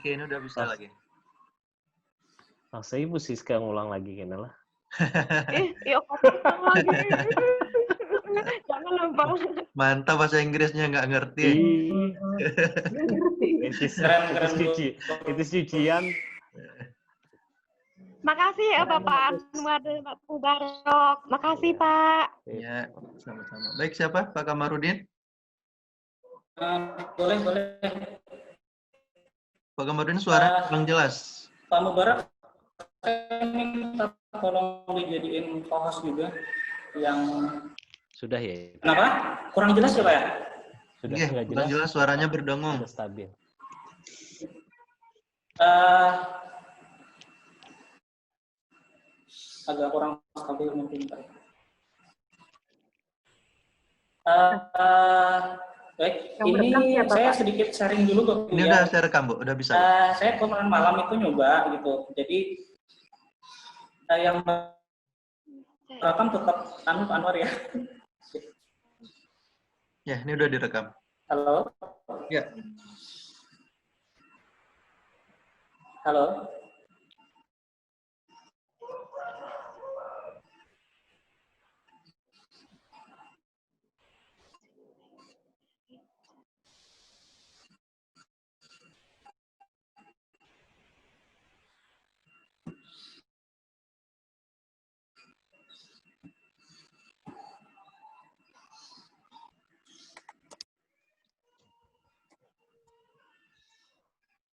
Oke, ini udah bisa lagi. Masa Ibu Siska ngulang lagi kayaknya lah. Iya ulang lagi. Jangan lupa. Mantap bahasa Inggrisnya nggak ngerti. Nggak ngerti. Itu cucian. Makasih ya Bapak Anwar dan Pak Mubarok. Makasih Pak. Ya, sama-sama. Baik, siapa? Pak Kamarudin? Boleh. Pak Kamarudin suara kurang jelas. Pak Mubarak, saya minta tolong dijadiin co-host juga. Yang Sudah ya. kenapa? Kurang jelas ya Pak ya? Sudah Iya, nggak kurang jelas suaranya berdengung. Sudah stabil. Agak kurang stabil mungkin Pak. Baik, ini saya sedikit sharing dulu Bapak. Ini udah saya rekam, Bu. Udah bisa. Saya kemarin malam itu nyoba gitu. Jadi yang rekam tetap Anwar ya. Ya, ini udah direkam. Halo. Ya. Halo.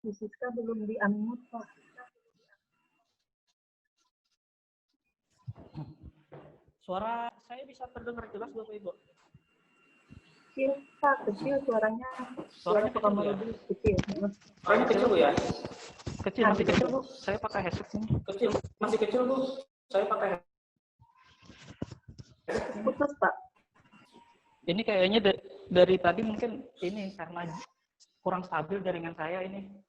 Bu Siska belum di-unmute, Pak. Suara saya bisa terdengar jelas Bapak Ibu? Kecil, Pak. Kecil suaranya. Suara Pak Kamarudin kecil. Suaranya kecil Bu ya? Kecil, masih kecil Bu. Saya pakai headset ini. Kecil, masih kecil Bu. Saya pakai Putus, Pak. Ini kayaknya dari tadi mungkin ini karena kurang stabil jaringan saya ini.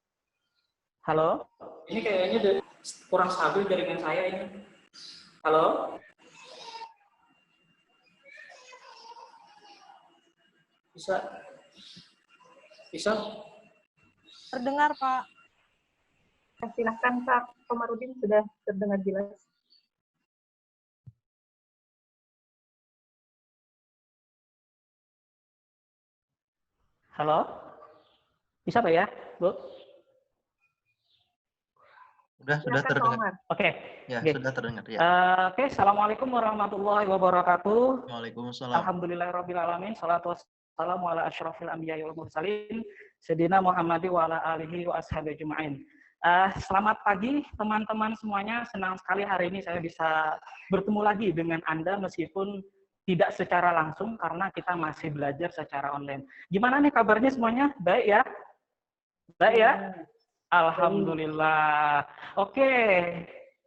Halo? Ini kayaknya kurang stabil jaringan saya ini. Halo? Bisa? Terdengar, Pak. Silahkan, Pak Kamarudin sudah terdengar jelas. Halo? Bisa Pak ya, Bu? Sudah terdengar. Oke. Ya, Oke. sudah terdengar. Ya. Oke, Assalamualaikum warahmatullahi wabarakatuh. Waalaikumsalam. Alhamdulillahirrahmanirrahim. Salatu wassalamu ala asyrafil anbiya'i wal mursalin. Sayyidina Muhammadi wa ala alihi wa ashabihi ajma'in. Selamat pagi teman-teman semuanya. Senang sekali hari ini saya bisa bertemu lagi dengan Anda meskipun tidak secara langsung karena kita masih belajar secara online. Gimana nih kabarnya semuanya? Baik ya? Baik ya? Alhamdulillah. Oke.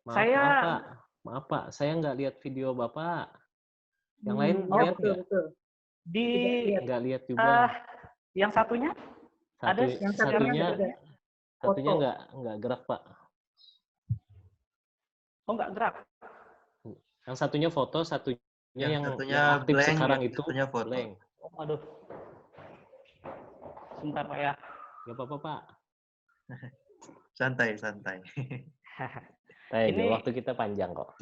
Maaf Pak, saya nggak lihat video Bapak. Yang lain lihat nggak? Nggak lihat juga. Yang satunya? Ada yang satunya nggak gerak Pak. Oh nggak gerak. Yang satunya foto, satunya yang aktif blank, sekarang itu satunya foto. Blank. Oh aduh. Sebentar Pak ya. Nggak apa-apa Pak. Santai. Ini waktu kita panjang kok.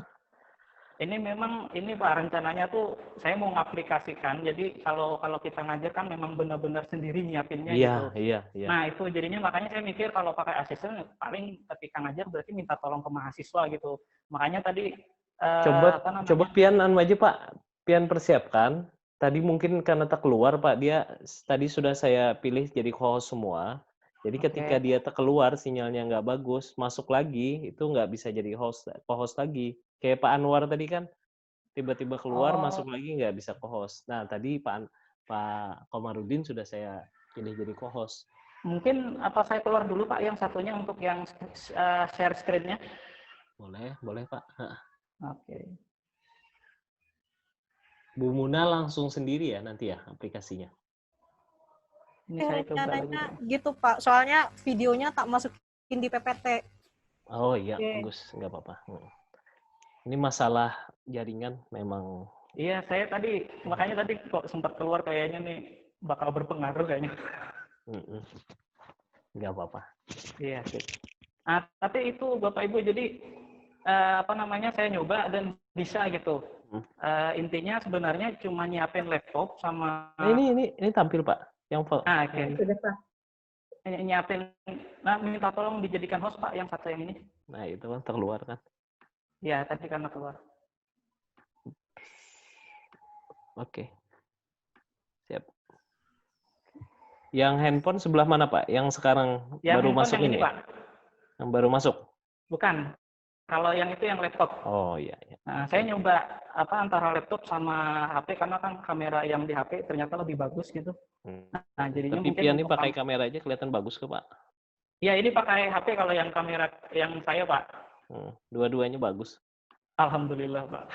Ini memang Pak rencananya tuh saya mau ngaplikasikan. Jadi kalau kita ngajar kan memang benar-benar sendiri nyiapinnya gitu. Iya. Nah itu jadinya makanya saya mikir kalau pakai asisten paling ketika ngajar berarti minta tolong ke mahasiswa gitu. Makanya tadi coba pian aja Pak. Pian persiapkan. Tadi mungkin karena tak keluar Pak, dia tadi sudah saya pilih jadi co-host semua. Jadi ketika dia keluar sinyalnya nggak bagus, masuk lagi itu nggak bisa jadi co-host lagi. Kayak Pak Anwar tadi kan tiba-tiba keluar masuk lagi nggak bisa co-host. Nah tadi Pak Komarudin sudah saya pilih jadi co-host. Mungkin apa saya keluar dulu Pak yang satunya untuk yang share screen-nya? Boleh Pak. Oke. Bu Muna langsung sendiri ya nanti ya aplikasinya. Ini saya coba lagi. Gitu Pak, soalnya videonya tak masukin di PPT. Oh iya, bagus, nggak apa-apa. Ini masalah jaringan memang. Iya, saya makanya tadi kok sempat keluar kayaknya nih bakal berpengaruh kayaknya. Nggak apa-apa. Iya, sip. Nah, tapi itu Bapak Ibu, jadi saya nyoba dan bisa gitu. Intinya sebenarnya cuma nyiapin laptop sama Ini tampil Pak. Yang oke. Sudah Pak. Nyiapin, minta tolong dijadikan host Pak yang satu yang ini. Nah, itu kan terkeluar kan. Ya, tadi karena keluar. Oke. Siap. Yang handphone sebelah mana Pak? Yang sekarang Yang baru handphone masuk yang ini? ini, Pak. Yang baru masuk? Bukan. Kalau yang itu yang laptop. Oh iya. Nah, saya nyoba antara laptop sama HP karena kan kamera yang di HP ternyata lebih bagus gitu. Nah, jadinya Tapi mungkin Pian ini pakai kamera aja kelihatan bagus ke Pak? Ya, ini pakai HP kalau yang kamera yang saya, Pak. Dua-duanya bagus. Alhamdulillah, Pak.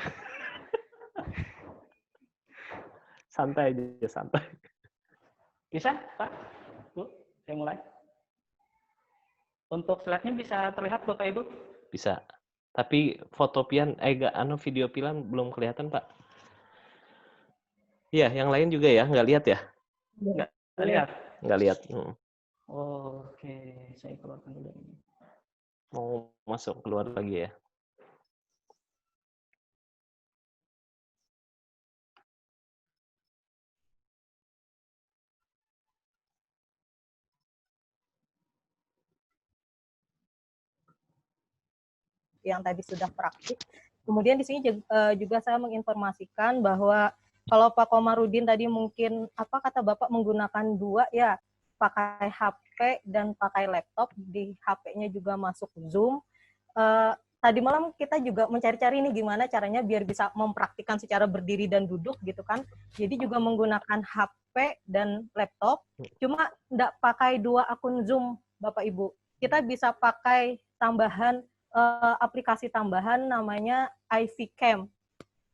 Santai aja, santai. Bisa, Pak? Bu, saya mulai. Untuk slide-nya bisa terlihat, Bapak Ibu? Bisa. Tapi foto Pian, video Pian belum kelihatan, Pak. Iya, yang lain juga ya, nggak lihat ya? Nggak lihat. Nggak lihat. Oke, saya keluarkan dulu ini. Mau masuk keluar lagi ya? Yang tadi sudah praktik. Kemudian di sini juga saya menginformasikan bahwa kalau Pak Komarudin tadi mungkin kata Bapak menggunakan dua ya, pakai HP dan pakai laptop, di HP-nya juga masuk Zoom. Tadi malam kita juga mencari-cari nih gimana caranya biar bisa mempraktikkan secara berdiri dan duduk gitu kan. Jadi juga menggunakan HP dan laptop, cuma enggak pakai dua akun Zoom Bapak Ibu. Kita bisa pakai tambahan aplikasi tambahan namanya IV Cam.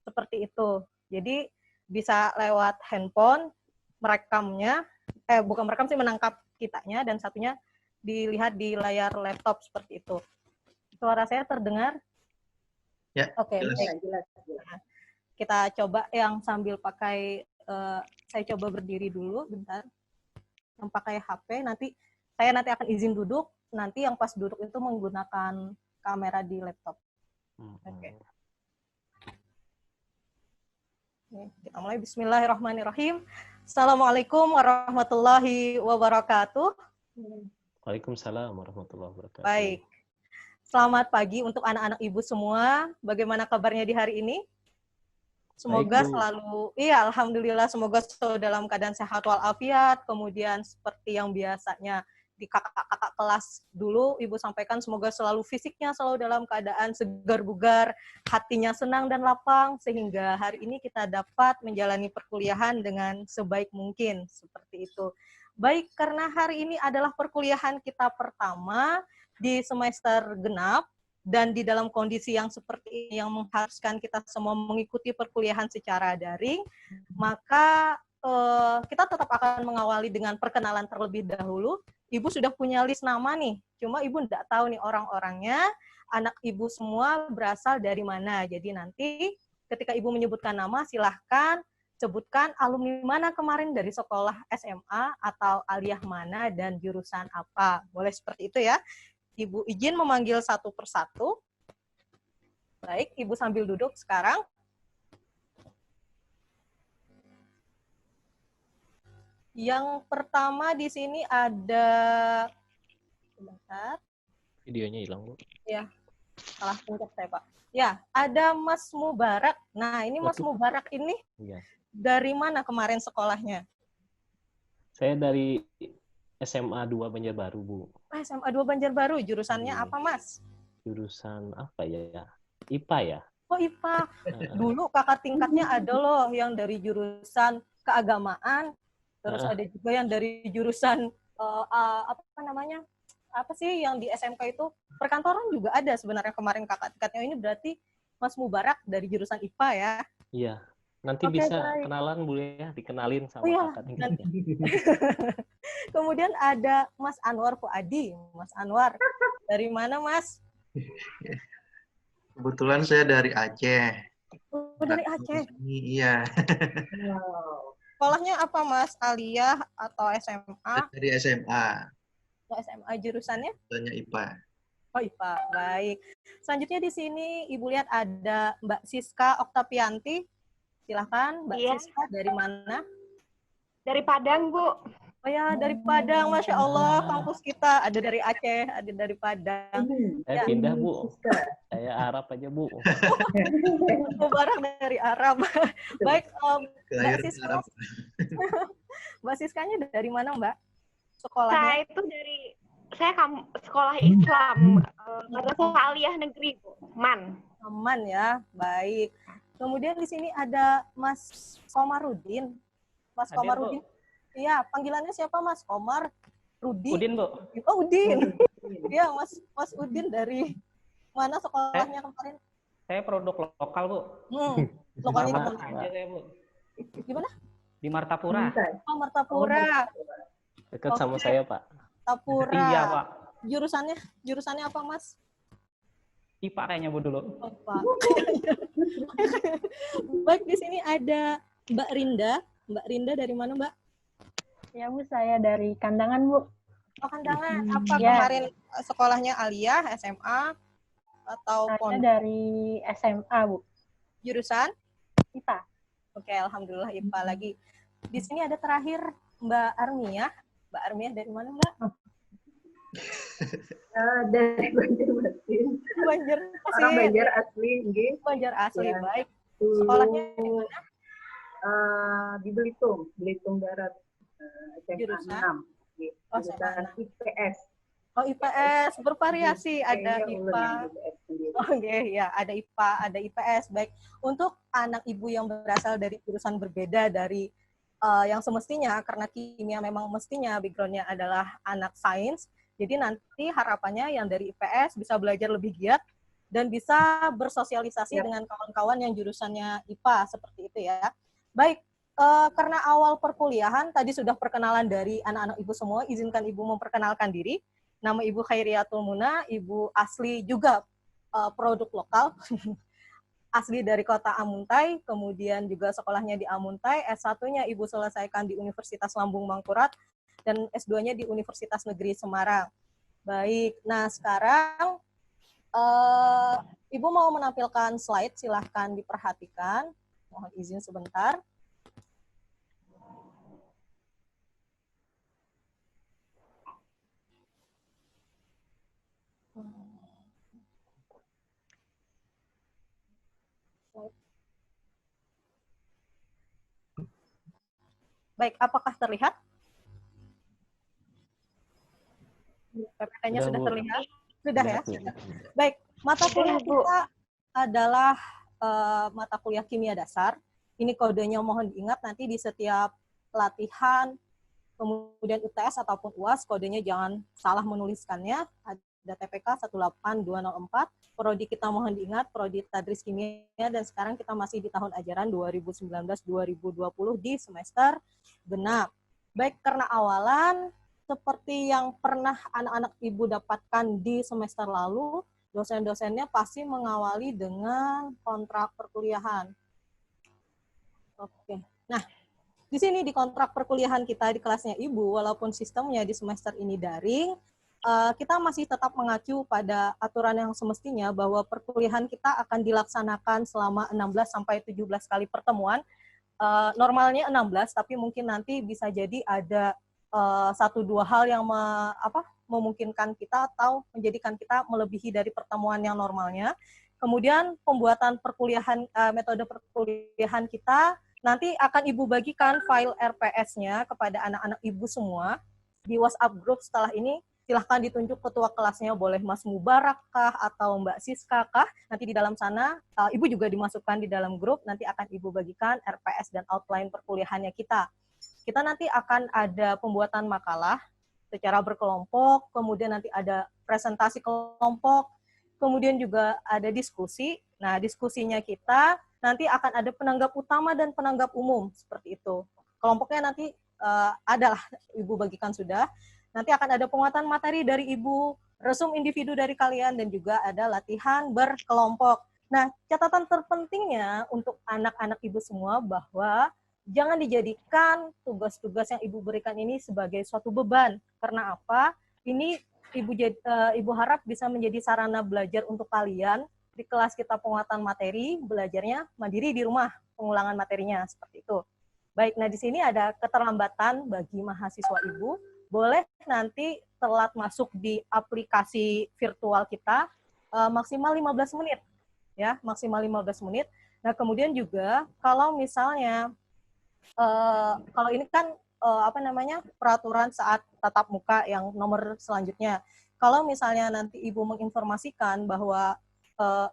Seperti itu. Jadi bisa lewat handphone merekamnya, bukan merekam sih, menangkap kitanya, dan satunya dilihat di layar laptop seperti itu. Suara saya terdengar? Ya. Oke, jelas. Kita coba yang sambil pakai, saya coba berdiri dulu bentar. Yang pakai HP, nanti akan izin duduk, nanti yang pas duduk itu menggunakan kamera di laptop. Oke. Kita mulai. Bismillahirrahmanirrahim. Assalamualaikum warahmatullahi wabarakatuh. Waalaikumsalam warahmatullahi wabarakatuh. Baik. Selamat pagi untuk anak-anak ibu semua. Bagaimana kabarnya di hari ini? Semoga selalu, alhamdulillah, semoga selalu dalam keadaan sehat walafiat. Kemudian seperti yang biasanya di kakak-kakak kelas dulu, Ibu sampaikan semoga selalu fisiknya selalu dalam keadaan segar bugar, hatinya senang dan lapang, sehingga hari ini kita dapat menjalani perkuliahan dengan sebaik mungkin, seperti itu. Baik, karena hari ini adalah perkuliahan kita pertama di semester genap, dan di dalam kondisi yang seperti ini yang mengharuskan kita semua mengikuti perkuliahan secara daring, maka kita tetap akan mengawali dengan perkenalan terlebih dahulu. Ibu sudah punya list nama nih, cuma Ibu tidak tahu nih orang-orangnya, anak Ibu semua berasal dari mana. Jadi nanti ketika Ibu menyebutkan nama, silahkan sebutkan alumni mana kemarin dari sekolah SMA atau aliyah mana dan jurusan apa. Boleh seperti itu ya. Ibu izin memanggil satu persatu. Baik, Ibu sambil duduk sekarang. Yang pertama di sini ada, sebentar. Videonya hilang, Bu. Ya, salah pencet saya, Pak. Ya, ada Mas Mubarak. Nah, ini Mas Mubarak ini dari mana kemarin sekolahnya? Saya dari SMA 2 Banjarbaru, Bu. SMA 2 Banjarbaru, jurusannya apa, Mas? Jurusan apa ya? IPA ya? Oh, IPA. Dulu kakak tingkatnya ada loh yang dari jurusan keagamaan, terus ada juga yang dari jurusan apa sih yang di SMK itu, perkantoran juga ada sebenarnya kemarin kakak tingkatnya. Ini berarti Mas Mubarak dari jurusan IPA ya? Iya. Nanti bisa kenalan, Bu ya, dikenalin sama kakak tingkatnya. Kemudian ada Mas Anwar Fuadi. Mas Anwar, dari mana, Mas? Kebetulan saya dari Aceh. Oh, dari Aceh? Iya. Sekolahnya apa, Mas? Aliyah atau SMA? Dari SMA. Oh, SMA jurusannya? Tanya IPA. Oh, IPA. Baik. Selanjutnya di sini Ibu lihat ada Mbak Siska Oktavianti. Silahkan, Mbak Iya. Siska, dari mana? Dari Padang, Bu. Oh ya, dari Padang. Masya Allah, kampus kita. Ada dari Aceh, ada dari Padang. Saya Ya. pindah, Bu. Saya Arab aja, Bu. Barang dari Arab. Baik, Mbak Lahir di Siska. Arab. Mbak Siskanya dari mana, Mbak? Saya Sekolahnya? itu saya sekolah Islam, Madrasah Aliyah Negeri, Bu. MAN. Aman ya, baik. Kemudian di sini ada Mas Komarudin. Mas Hadir, Bu. Komarudin. Iya, panggilannya siapa Mas? Komar, Rudi. Udin, Bu. Oh, Udin. Iya, Mas Udin dari mana sekolahnya kemarin? Saya produk lokal, Bu. Lokalnya di Sama. mana? Aja saya, Bu. Gimana? Di Martapura. Oh, Martapura. Dekat sama saya, Pak. Martapura. Iya, Pak. Jurusannya apa, Mas? IPA kayaknya, Bu, dulu. Oh, Pak. Baik, di sini ada Mbak Rinda. Mbak Rinda dari mana, Mbak? Ya Bu, saya dari Kandangan Bu. Oh, Kandangan. Apa Ya. kemarin sekolahnya Aliyah, SMA, atau Saya pondok? dari SMA Bu. Jurusan? IPA. Oke, Alhamdulillah IPA lagi. Di sini ada terakhir Mbak Armia. Mbak Armia dari mana, Mbak? Dari Banjarmasin. Banjar Orang asli. Banjar asli, nggih. Banjar asli, Ya. baik. Dulu, Sekolahnya di mana? di Belitung, Belitung Barat. SMA Jurusan? 6. Nggih. Oh, Jurusan SMA 6. IPS. Oh, IPS. Bervariasi. Ada Kayaknya IPA. ulun yang IPS sendiri. Oke, ya, ada IPA, ada IPS. Baik, untuk anak ibu yang berasal dari jurusan berbeda dari yang semestinya, karena kimia memang mestinya background-nya adalah anak sains, jadi nanti harapannya yang dari IPS bisa belajar lebih giat dan bisa bersosialisasi Ya. dengan kawan-kawan yang jurusannya IPA, seperti itu ya. Baik, karena awal perkuliahan, tadi sudah perkenalan dari anak-anak ibu semua, izinkan ibu memperkenalkan diri. Nama Ibu Khairiatul Muna, ibu asli juga produk lokal, asli dari kota Amuntai, kemudian juga sekolahnya di Amuntai, S1-nya Ibu selesaikan di Universitas Lambung Mangkurat, dan S2-nya di Universitas Negeri Semarang. Baik, nah sekarang Ibu mau menampilkan slide, silahkan diperhatikan. Mohon izin sebentar. Baik, apakah terlihat? PPT-nya Sudah, sudah Bu. terlihat? Sudah ya? Bu. Sudah. Baik, mata kuliah kita adalah mata kuliah kimia dasar. Ini kodenya mohon diingat nanti di setiap latihan, kemudian UTS ataupun UAS, kodenya jangan salah menuliskannya. Ada TPK 18204. Prodi kita mohon diingat, Prodi Tadris Kimia, dan sekarang kita masih di tahun ajaran 2019-2020 di semester genap. Baik, karena awalan, seperti yang pernah anak-anak ibu dapatkan di semester lalu, dosen-dosennya pasti mengawali dengan kontrak perkuliahan. Oke, nah di sini di kontrak perkuliahan kita di kelasnya ibu, walaupun sistemnya di semester ini daring, kita masih tetap mengacu pada aturan yang semestinya bahwa perkuliahan kita akan dilaksanakan selama 16 sampai 17 kali pertemuan. Normalnya 16, tapi mungkin nanti bisa jadi ada 1-2 hal yang memungkinkan kita atau menjadikan kita melebihi dari pertemuan yang normalnya. Kemudian pembuatan perkuliahan, metode perkuliahan kita nanti akan ibu bagikan file RPS-nya kepada anak-anak ibu semua di WhatsApp group. Setelah ini silahkan ditunjuk ketua kelasnya, boleh Mas Mubarak kah atau Mbak Siska kah. Nanti di dalam sana ibu juga dimasukkan di dalam grup, nanti akan ibu bagikan RPS dan outline perkuliahannya kita. Kita nanti akan ada pembuatan makalah secara berkelompok, kemudian nanti ada presentasi kelompok, kemudian juga ada diskusi. Nah, diskusinya kita nanti akan ada penanggap utama dan penanggap umum, seperti itu. Kelompoknya nanti adalah ibu bagikan sudah. Nanti akan ada penguatan materi dari ibu, resum individu dari kalian, dan juga ada latihan berkelompok. Nah, catatan terpentingnya untuk anak-anak ibu semua bahwa jangan dijadikan tugas-tugas yang ibu berikan ini sebagai suatu beban. Karena apa? ini Ibu harap bisa menjadi sarana belajar untuk kalian di kelas kita penguatan materi, belajarnya mandiri di rumah, pengulangan materinya seperti itu. Baik, nah di sini ada keterlambatan bagi mahasiswa Ibu, boleh nanti telat masuk di aplikasi virtual kita maksimal 15 menit. Ya, maksimal 15 menit. Nah, kemudian juga kalau misalnya kalau ini kan peraturan saat tatap muka yang nomor selanjutnya. Kalau misalnya nanti Ibu menginformasikan bahwa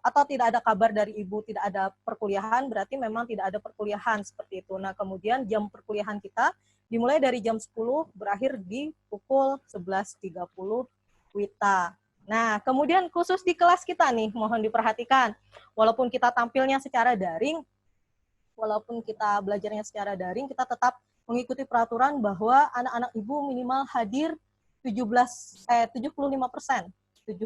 atau tidak ada kabar dari Ibu, tidak ada perkuliahan, berarti memang tidak ada perkuliahan seperti itu. Nah, kemudian jam perkuliahan kita dimulai dari jam 10, berakhir di pukul 11.30 WITA. Nah, kemudian khusus di kelas kita nih, mohon diperhatikan. Walaupun kita tampilnya secara daring, walaupun kita belajarnya secara daring, kita tetap mengikuti peraturan bahwa anak-anak Ibu minimal hadir 75%. 75%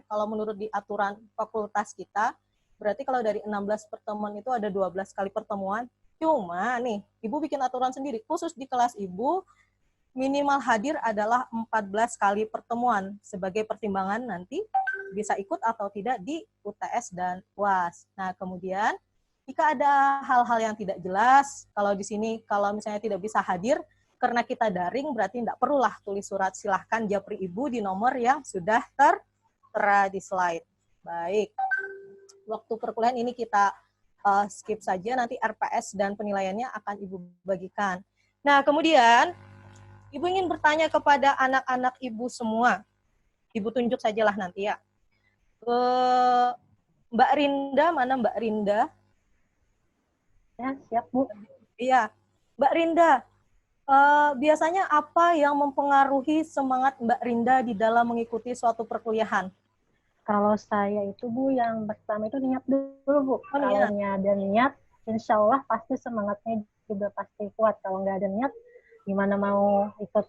kalau menurut di aturan fakultas kita, berarti kalau dari 16 pertemuan itu ada 12 kali pertemuan. Cuma nih, Ibu bikin aturan sendiri, khusus di kelas Ibu, minimal hadir adalah 14 kali pertemuan sebagai pertimbangan nanti bisa ikut atau tidak di UTS dan UAS. Nah, kemudian jika ada hal-hal yang tidak jelas, kalau di sini kalau misalnya tidak bisa hadir karena kita daring, berarti tidak perlulah tulis surat, silahkan japri Ibu di nomor yang sudah tertera di slide. Baik, waktu perkuliahan ini kita skip saja, nanti RPS dan penilaiannya akan Ibu bagikan. Nah, kemudian Ibu ingin bertanya kepada anak-anak Ibu semua. Ibu tunjuk sajalah nanti ya. Mbak Rinda, mana Mbak Rinda? Ya, siap, Bu. Iya, Mbak Rinda, biasanya apa yang mempengaruhi semangat Mbak Rinda di dalam mengikuti suatu perkuliahan? Kalau saya itu, Bu, yang pertama itu niat dulu, Bu. Oh, niat. Kalau ada niat, insya Allah pasti semangatnya juga pasti kuat. Kalau nggak ada niat, gimana mau ikut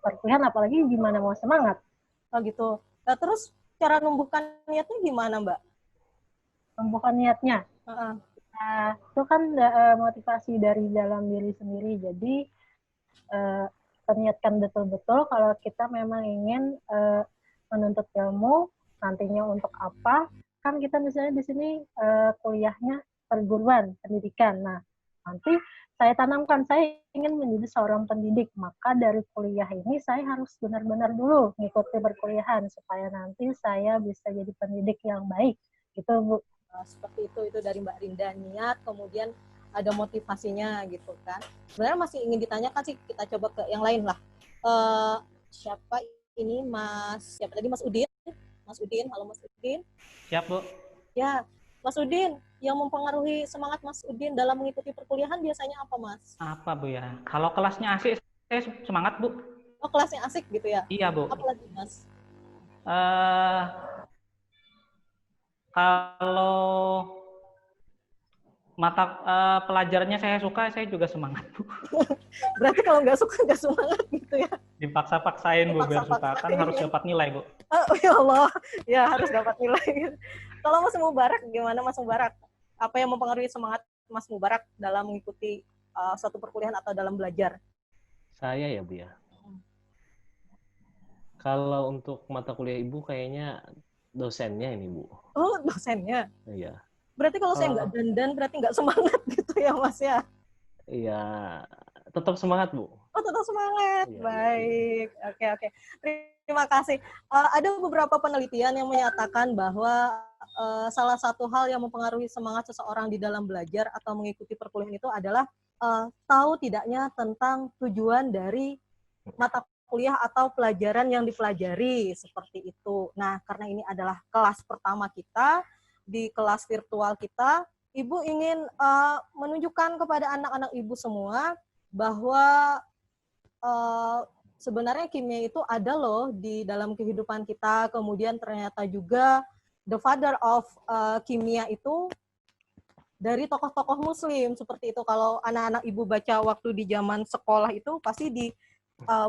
perkuliahan, apalagi gimana mau semangat. Oh gitu. Nah, terus cara numbuhkan niatnya gimana, Mbak? Numbuhkan niatnya? Nah, itu kan motivasi dari dalam diri sendiri. Jadi, terniatkan betul-betul kalau kita memang ingin menuntut ilmu, nantinya untuk apa, kan kita misalnya di sini kuliahnya perguruan, pendidikan. Nah, nanti saya tanamkan, saya ingin menjadi seorang pendidik, maka dari kuliah ini saya harus benar-benar dulu mengikuti perkuliahan, supaya nanti saya bisa jadi pendidik yang baik. Gitu, Bu. Seperti itu dari Mbak Rinda, niat, kemudian ada motivasinya gitu kan. Sebenarnya masih ingin ditanyakan sih, kita coba ke yang lain lah. Siapa ini siapa tadi, Mas Udin? Mas Udin, halo Mas Udin. Siap, Bu. Ya, Mas Udin, yang mempengaruhi semangat Mas Udin dalam mengikuti perkuliahan biasanya apa, Mas? Apa, Bu ya? Kalau kelasnya asik, saya semangat, Bu. Oh, kelasnya asik gitu ya? Iya, Bu. Apa lagi, Mas? Kalau mata pelajarannya saya suka, saya juga semangat, Bu. Berarti kalau nggak suka, nggak semangat gitu ya? Dipaksa-paksain, Bu, biar suka. Kan harus dapat nilai, Bu. Oh, ya Allah. Ya, harus dapat nilai. Kalau Mas Mubarak, gimana Mas Mubarak? Apa yang mempengaruhi semangat Mas Mubarak dalam mengikuti suatu perkuliahan atau dalam belajar? Saya ya, Bu ya. Kalau untuk mata kuliah Ibu kayaknya dosennya ini, Bu. Oh, dosennya? Iya. Berarti kalau saya nggak dandan, berarti nggak semangat gitu ya, Mas ya? Iya, tetap semangat, Bu. Oh, tetap semangat. Iya, baik. Iya. Oke. Terima kasih. Ada beberapa penelitian yang menyatakan bahwa salah satu hal yang mempengaruhi semangat seseorang di dalam belajar atau mengikuti perkuliahan itu adalah tahu tidaknya tentang tujuan dari mata kuliah atau pelajaran yang dipelajari, seperti itu. Nah, karena ini adalah kelas pertama kita, di kelas virtual kita, Ibu ingin menunjukkan kepada anak-anak Ibu semua bahwa sebenarnya kimia itu ada loh di dalam kehidupan kita, kemudian ternyata juga the father of kimia itu dari tokoh-tokoh muslim, seperti itu. Kalau anak-anak Ibu baca waktu di zaman sekolah itu, pasti di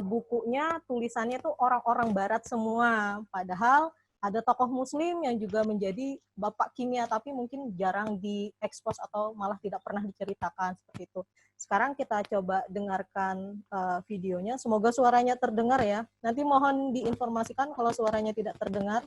bukunya tulisannya tuh orang-orang barat semua, padahal ada tokoh muslim yang juga menjadi bapak kimia tapi mungkin jarang diekspos atau malah tidak pernah diceritakan seperti itu. Sekarang kita coba dengarkan videonya. Semoga suaranya terdengar ya. Nanti mohon diinformasikan kalau suaranya tidak terdengar.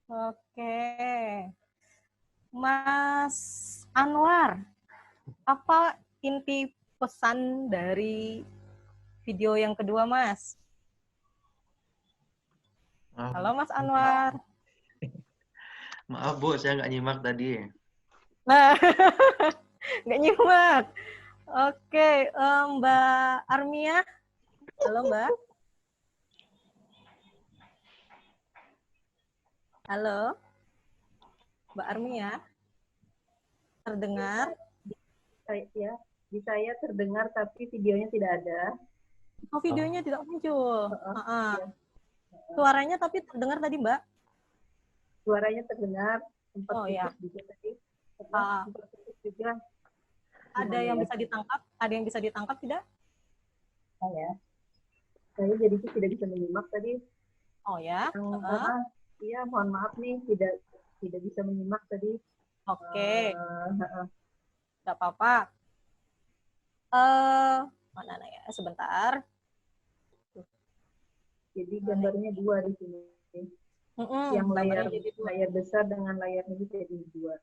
Oke. Mas Anwar, apa inti pesan dari video yang kedua, Mas? Halo, Mas Anwar. Maaf Bu, saya nggak nyimak tadi. Nah, nggak nyimak. Oke, Mbak Armia. Halo, Mbak. Halo, Mbak Armia. Terdengar? Ya, di saya terdengar tapi videonya tidak ada. Oh, videonya tidak muncul. Ya. Suaranya tapi terdengar tadi, Mbak? Suaranya terdengar, sempat Oh, ya. juga tadi. Sempat juga. Ada yang bisa ditangkap? Ada yang bisa ditangkap tidak? Oh ya. Saya jadi tidak bisa menyimak tadi. Oh ya. Iya, mohon maaf nih tidak bisa menyimak tadi. Oke. Nggak apa-apa. Mana ya? Sebentar. Jadi gambarnya dua di sini. Yang layar besar dengan layar ini jadi dua.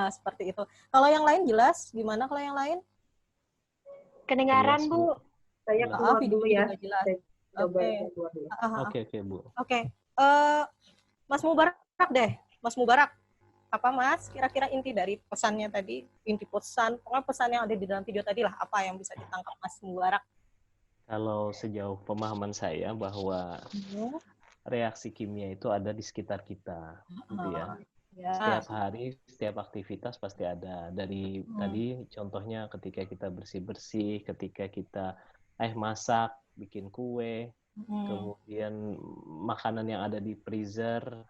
Seperti itu. Kalau yang lain jelas? Gimana kalau yang lain? Kedengaran, Jelas, Bu. Saya keluar dulu ya. Oke. Oke, Bu. Oke. Mas Mubarak deh. Mas Mubarak. Apa, Mas? Kira-kira inti dari pesannya tadi? Inti pesan, pokoknya pesan yang ada di dalam video tadi lah. Apa yang bisa ditangkap Mas Mubarak? Kalau sejauh pemahaman saya bahwa reaksi kimia itu ada di sekitar kita, gitu ya. Setiap hari, setiap aktivitas pasti ada. Dari tadi contohnya ketika kita bersih-bersih, ketika kita masak, bikin kue, kemudian makanan yang ada di freezer,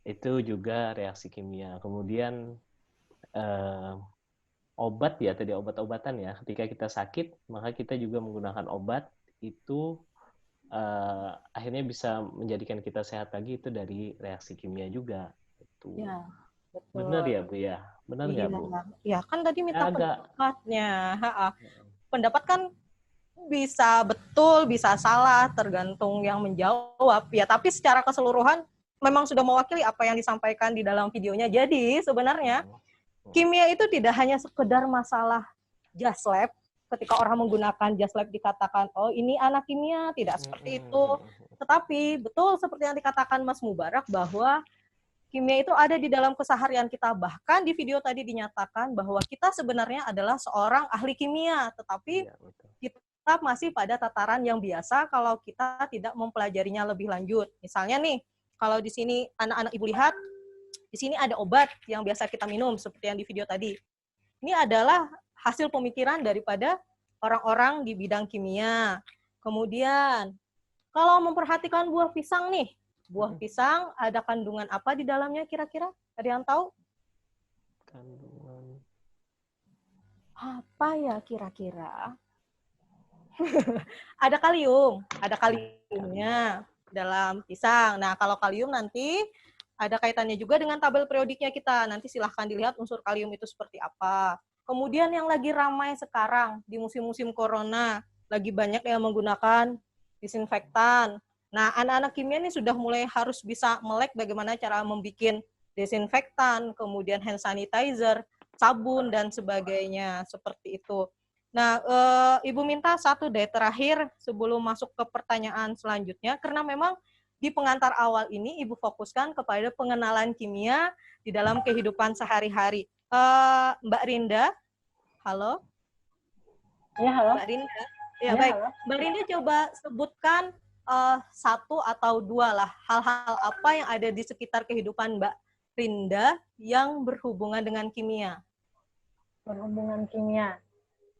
itu juga reaksi kimia. Kemudian obat ya, tadi obat-obatan ya. Ketika kita sakit, maka kita juga menggunakan obat itu akhirnya bisa menjadikan kita sehat lagi, itu dari reaksi kimia juga. Itu. Ya, betul. Benar ya, Bu ya? Benar nggak, Bu? Ya, kan tadi minta pendapatnya. Pendapat kan bisa betul, bisa salah, tergantung yang menjawab. Ya, tapi secara keseluruhan memang sudah mewakili apa yang disampaikan di dalam videonya. Jadi, sebenarnya kimia itu tidak hanya sekedar masalah just lab. Ketika orang menggunakan just lab dikatakan, oh ini anak kimia, tidak seperti itu. Tetapi betul seperti yang dikatakan Mas Mubarak bahwa kimia itu ada di dalam keseharian kita. Bahkan di video tadi dinyatakan bahwa kita sebenarnya adalah seorang ahli kimia, tetapi kita masih pada tataran yang biasa kalau kita tidak mempelajarinya lebih lanjut. Misalnya nih, kalau di sini anak-anak Ibu lihat, di sini ada obat yang biasa kita minum seperti yang di video tadi. Ini adalah hasil pemikiran daripada orang-orang di bidang kimia. Kemudian, kalau memperhatikan buah pisang nih, buah pisang ada kandungan apa di dalamnya kira-kira? Ada yang tahu? Kandungan apa ya kira-kira? Ada kaliumnya dalam pisang. Nah, kalau kalium nanti ada kaitannya juga dengan tabel periodiknya kita. Nanti silahkan dilihat unsur kalium itu seperti apa. Kemudian yang lagi ramai sekarang di musim-musim corona, lagi banyak yang menggunakan disinfektan. Nah, anak-anak kimia ini sudah mulai harus bisa melek bagaimana cara membuat desinfektan, kemudian hand sanitizer, sabun, dan sebagainya, seperti itu. Nah, Ibu minta satu deh terakhir sebelum masuk ke pertanyaan selanjutnya, karena memang di pengantar awal ini Ibu fokuskan kepada pengenalan kimia di dalam kehidupan sehari-hari. Mbak Rinda, halo? Ya, halo. Mbak Rinda, ya baik. Halo. Mbak Rinda coba sebutkan satu atau dua lah hal-hal apa yang ada di sekitar kehidupan Mbak Rinda yang berhubungan dengan kimia. Berhubungan kimia.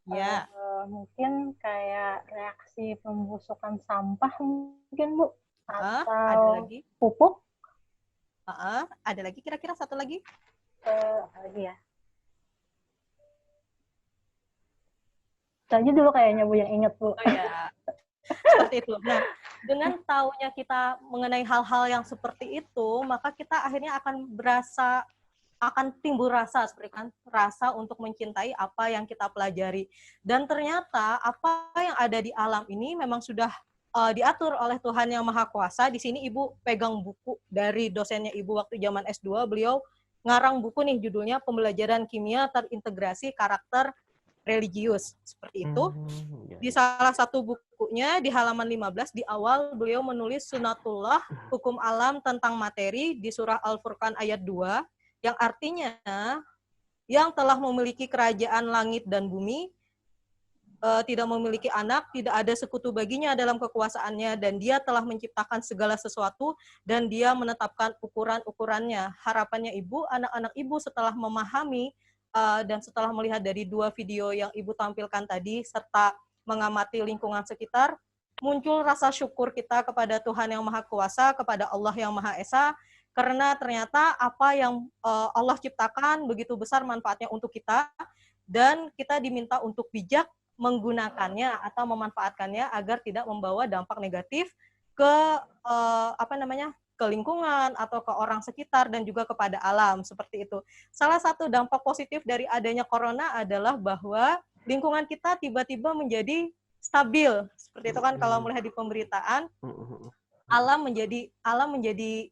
Ya. Mungkin kayak reaksi pembusukan sampah mungkin Bu. Atau ada lagi? Pupuk. Ada lagi kira-kira satu lagi? Lagi ya. Tanya dulu kayaknya Bu yang ingat Bu. Oh ya. Seperti itu. Nah, dengan taunya kita mengenai hal-hal yang seperti itu, maka kita akhirnya akan timbul rasa seperti kan rasa untuk mencintai apa yang kita pelajari. Dan ternyata apa yang ada di alam ini memang sudah diatur oleh Tuhan Yang Maha Kuasa. Di sini Ibu pegang buku dari dosennya Ibu waktu zaman S2, beliau ngarang buku nih judulnya Pembelajaran Kimia Terintegrasi Karakter Religius, seperti itu. Di salah satu bukunya di halaman 15 di awal beliau menulis sunatullah, hukum alam tentang materi di surah Al-Furqan ayat 2, yang artinya yang telah memiliki kerajaan langit dan bumi, tidak memiliki anak, tidak ada sekutu baginya dalam kekuasaannya, dan dia telah menciptakan segala sesuatu, dan dia menetapkan ukuran-ukurannya. Harapannya Ibu, anak-anak Ibu setelah memahami dan setelah melihat dari 2 video yang Ibu tampilkan tadi, serta mengamati lingkungan sekitar, muncul rasa syukur kita kepada Tuhan Yang Maha Kuasa, kepada Allah Yang Maha Esa, karena ternyata apa yang Allah ciptakan begitu besar manfaatnya untuk kita, dan kita diminta untuk bijak menggunakannya atau memanfaatkannya agar tidak membawa dampak negatif ke ke lingkungan atau ke orang sekitar dan juga kepada alam, seperti itu. Salah satu dampak positif dari adanya corona adalah bahwa lingkungan kita tiba-tiba menjadi stabil, seperti itu kan kalau melihat di pemberitaan, alam menjadi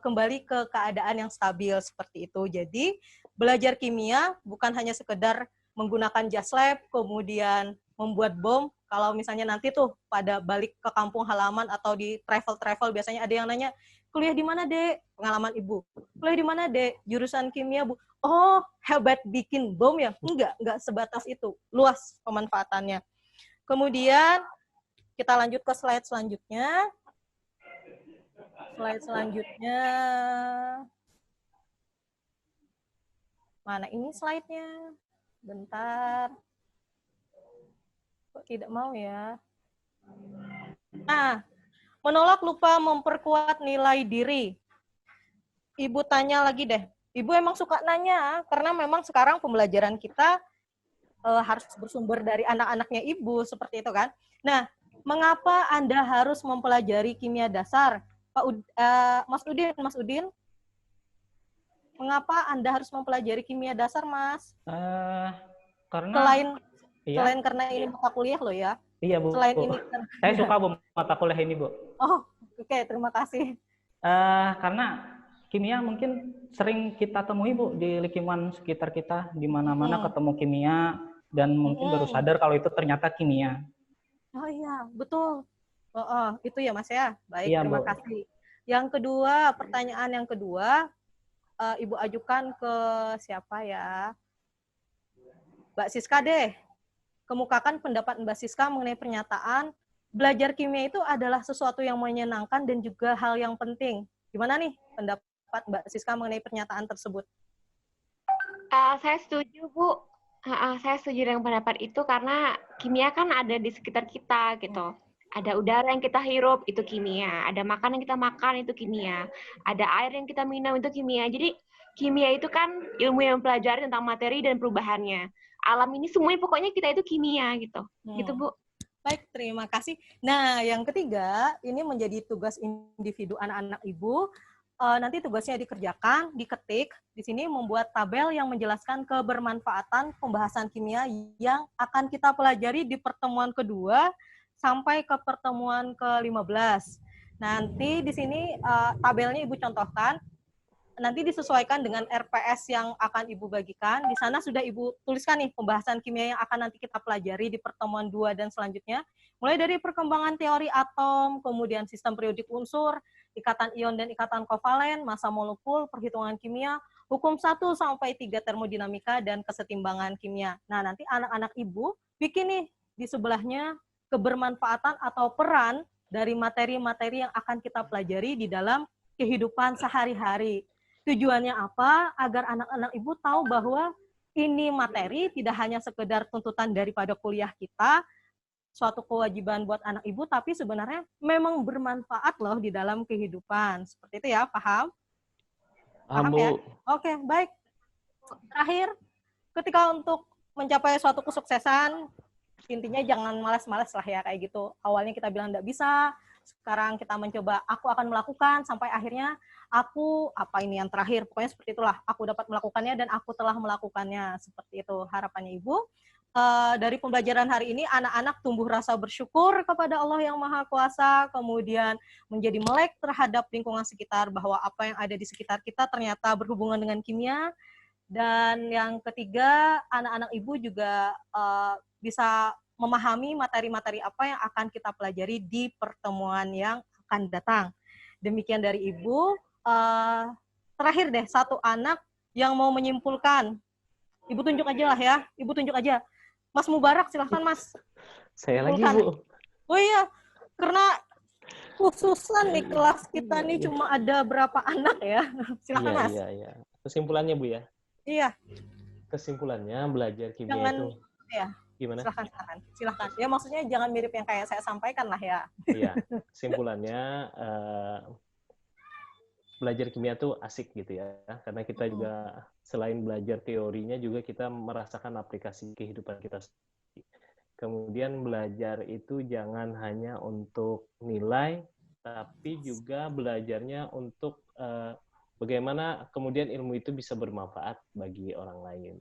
kembali ke keadaan yang stabil, seperti itu. Jadi belajar kimia bukan hanya sekedar menggunakan jas lab, kemudian membuat bom. Kalau misalnya nanti tuh pada balik ke kampung halaman atau di travel biasanya ada yang nanya, kuliah di mana, Dek? Pengalaman Ibu. Kuliah di mana, Dek? Jurusan kimia, Bu. Oh, hebat bikin bom ya? Enggak sebatas itu. Luas pemanfaatannya. Kemudian kita lanjut ke slide selanjutnya. Mana ini slide-nya? Bentar. Kok tidak mau ya? Nah, menolak lupa memperkuat nilai diri. Ibu tanya lagi deh. Ibu emang suka nanya, karena memang sekarang pembelajaran kita harus bersumber dari anak-anaknya Ibu, seperti itu kan. Nah, mengapa Anda harus mempelajari kimia dasar? Mas Udin? Mengapa Anda harus mempelajari kimia dasar, Mas? Karena selain karena ini mata kuliah loh ya. Iya, Bu. Selain ini saya suka, Bu, mata kuliah ini, Bu. Oh, oke, terima kasih. Karena kimia mungkin sering kita temui, Bu, di lingkungan sekitar kita, di mana-mana ketemu kimia dan mungkin baru sadar kalau itu ternyata kimia. Oh iya, betul. Itu ya, Mas ya. Baik, iya, terima Bu. kasih. Yang kedua, pertanyaan yang kedua, Ibu ajukan ke siapa ya? Mbak Siska deh. Kemukakan pendapat Mbak Siska mengenai pernyataan belajar kimia itu adalah sesuatu yang menyenangkan dan juga hal yang penting. Gimana nih pendapat Mbak Siska mengenai pernyataan tersebut? Saya setuju, Bu. Saya setuju dengan pendapat itu karena kimia kan ada di sekitar kita gitu. Ada udara yang kita hirup, itu kimia. Ada makanan yang kita makan, itu kimia. Ada air yang kita minum, itu kimia. Jadi kimia itu kan ilmu yang mempelajari tentang materi dan perubahannya. Alam ini semuanya pokoknya kita itu kimia gitu. Gitu, Bu. Baik, terima kasih. Nah, yang ketiga, ini menjadi tugas individu anak-anak Ibu. Nanti tugasnya dikerjakan, diketik, di sini membuat tabel yang menjelaskan kebermanfaatan pembahasan kimia yang akan kita pelajari di pertemuan kedua sampai ke pertemuan ke-15. Nanti di sini tabelnya Ibu contohkan, nanti disesuaikan dengan RPS yang akan Ibu bagikan. Di sana sudah Ibu tuliskan nih pembahasan kimia yang akan nanti kita pelajari di pertemuan 2 dan selanjutnya. Mulai dari perkembangan teori atom, kemudian sistem periodik unsur, ikatan ion dan ikatan kovalen, massa molekul, perhitungan kimia, hukum 1 sampai 3 termodinamika, dan kesetimbangan kimia. Nah, nanti anak-anak Ibu bikin nih di sebelahnya kebermanfaatan atau peran dari materi-materi yang akan kita pelajari di dalam kehidupan sehari-hari. Tujuannya apa? Agar anak-anak Ibu tahu bahwa ini materi tidak hanya sekedar tuntutan daripada kuliah kita, suatu kewajiban buat anak Ibu, tapi sebenarnya memang bermanfaat loh di dalam kehidupan. Seperti itu ya, paham? Paham ya? Oke, baik. Terakhir, ketika untuk mencapai suatu kesuksesan, intinya jangan malas-malas lah ya kayak gitu. Awalnya kita bilang nggak bisa, sekarang kita mencoba, aku akan melakukan, sampai akhirnya aku, apa ini yang terakhir, pokoknya seperti itulah, aku dapat melakukannya dan aku telah melakukannya, seperti itu harapannya Ibu. dari pembelajaran hari ini anak-anak tumbuh rasa bersyukur kepada Allah yang Maha Kuasa, kemudian menjadi melek terhadap lingkungan sekitar, bahwa apa yang ada di sekitar kita ternyata berhubungan dengan kimia. Dan yang ketiga, anak-anak ibu juga bisa memahami materi-materi apa yang akan kita pelajari di pertemuan yang akan datang. Demikian dari ibu. Terakhir deh, satu anak yang mau menyimpulkan. Ibu tunjuk aja lah ya, ibu tunjuk aja. Mas Mubarak, silahkan Mas. Saya lagi, Simpulkan. Bu. Oh iya, karena khususan nih kelas kita nih cuma ada berapa anak ya. Silahkan Mas. Iya. Kesimpulannya, Bu ya? Iya. Kesimpulannya belajar kimia itu. Ya. Gimana? Silahkan. Ya maksudnya jangan mirip yang kayak saya sampaikan lah ya. Iya, kesimpulannya belajar kimia tuh asik gitu ya. Karena kita juga selain belajar teorinya juga kita merasakan aplikasi kehidupan kita sendiri. Kemudian belajar itu jangan hanya untuk nilai, tapi juga belajarnya untuk bagaimana kemudian ilmu itu bisa bermanfaat bagi orang lain.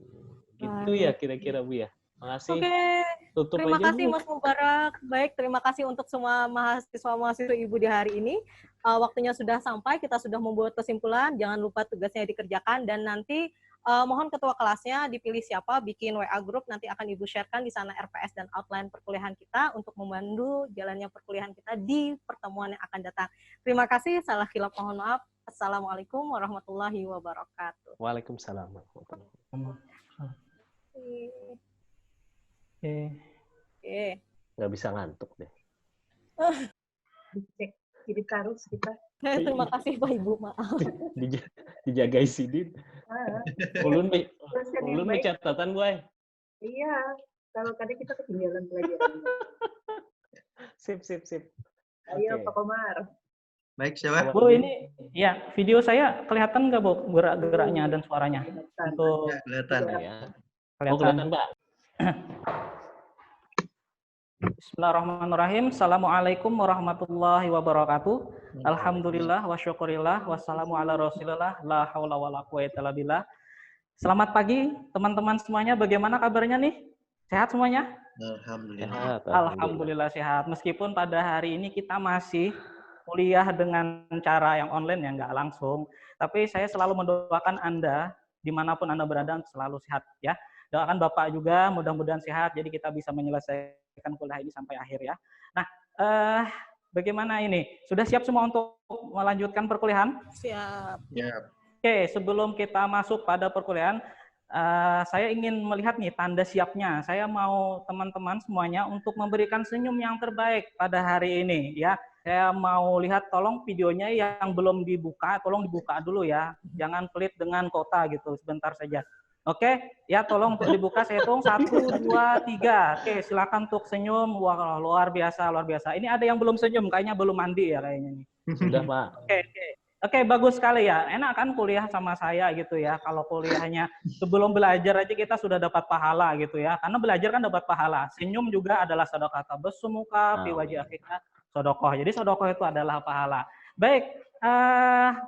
Gitu ya kira-kira Bu ya. Makasih. Oke. Tutup Terima aja, kasih Bu. Mas Mubarak. Baik, terima kasih untuk semua mahasiswa-mahasiswa Ibu di hari ini. Waktunya sudah sampai, kita sudah membuat kesimpulan. Jangan lupa tugasnya dikerjakan, dan nanti mohon ketua kelasnya dipilih siapa, bikin WA group, nanti akan Ibu sharekan di sana RPS dan outline perkuliahan kita untuk memandu jalannya perkuliahan kita di pertemuan yang akan datang. Terima kasih, salah khilaf mohon maaf. Assalamualaikum warahmatullahi wabarakatuh. Waalaikumsalam warahmatullahi wabarakatuh. Oke. Nggak bisa ngantuk deh. Jadi terus kita. Terima kasih Pak Ibu, maaf. Dijagai Sidin. Ulun catatan, Boy. Iya, kalau tadi kita ketinggalan pelajaran. Sip. Ayo, Oke. Pak Komar. Baik, siapa? Bu, ini ya video saya kelihatan nggak Bu gerak-geraknya dan suaranya? Untuk Ya, kelihatan. Ya. kelihatan. Kelihatan, Mbak. Bismillahirrahmanirrahim. Assalamualaikum warahmatullahi wabarakatuh. Alhamdulillah wa syukurillah wassalamu ala rasulillah la haula wala quwata illa billah. Selamat pagi teman-teman semuanya. Bagaimana kabarnya nih? Sehat semuanya? Alhamdulillah. Alhamdulillah sehat. Meskipun pada hari ini kita masih kuliah dengan cara yang online ya, nggak langsung. Tapi saya selalu mendoakan Anda dimanapun Anda berada selalu sehat ya. Doakan Bapak juga mudah-mudahan sehat. Jadi kita bisa menyelesaikan kuliah ini sampai akhir ya. Nah, bagaimana ini? Sudah siap semua untuk melanjutkan perkuliahan? Siap. Oke, sebelum kita masuk pada perkuliahan, saya ingin melihat nih tanda siapnya. Saya mau teman-teman semuanya untuk memberikan senyum yang terbaik pada hari ini ya. Saya mau lihat, tolong videonya yang belum dibuka, tolong dibuka dulu ya. Jangan pelit dengan kota gitu, sebentar saja. Oke, ya tolong untuk dibuka, saya hitung 1, 2, 3. Oke, silakan untuk senyum. Wah, luar biasa. Ini ada yang belum senyum, kayaknya belum mandi ya kayaknya nih. Sudah, Pak. Oke, bagus sekali ya. Enak kan kuliah sama saya gitu ya. Kalau kuliahnya sebelum belajar aja kita sudah dapat pahala gitu ya. Karena belajar kan dapat pahala. Senyum juga adalah sedekah tabassumuka fi wajhi akhika sodokoh. Jadi sodokoh itu adalah pahala. Baik,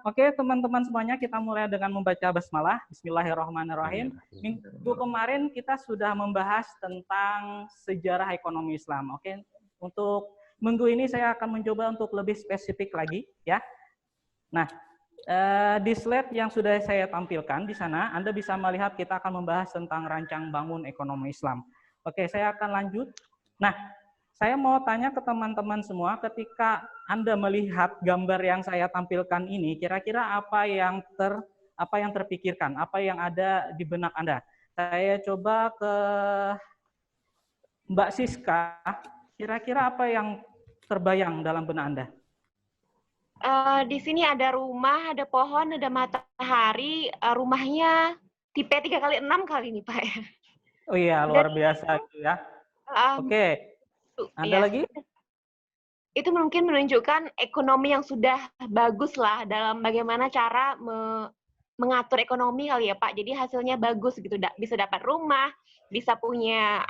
oke teman-teman semuanya, kita mulai dengan membaca basmalah. Bismillahirrahmanirrahim. Minggu kemarin kita sudah membahas tentang sejarah ekonomi Islam. Oke, untuk minggu ini saya akan mencoba untuk lebih spesifik lagi ya. Nah, di slide yang sudah saya tampilkan di sana, Anda bisa melihat kita akan membahas tentang rancang bangun ekonomi Islam. Oke, saya akan lanjut. Nah, saya mau tanya ke teman-teman semua, ketika Anda melihat gambar yang saya tampilkan ini, kira-kira apa yang terpikirkan, apa yang ada di benak Anda? Saya coba ke Mbak Siska, kira-kira apa yang terbayang dalam benak Anda? Di sini ada rumah, ada pohon, ada matahari. Rumahnya tipe 3x6 kali ini, Pak. Oh iya, luar biasa itu ya. Oke. Ada lagi? Itu mungkin menunjukkan ekonomi yang sudah bagus lah dalam bagaimana cara mengatur ekonomi kali ya, Pak. Jadi hasilnya bagus gitu, bisa dapat rumah, bisa punya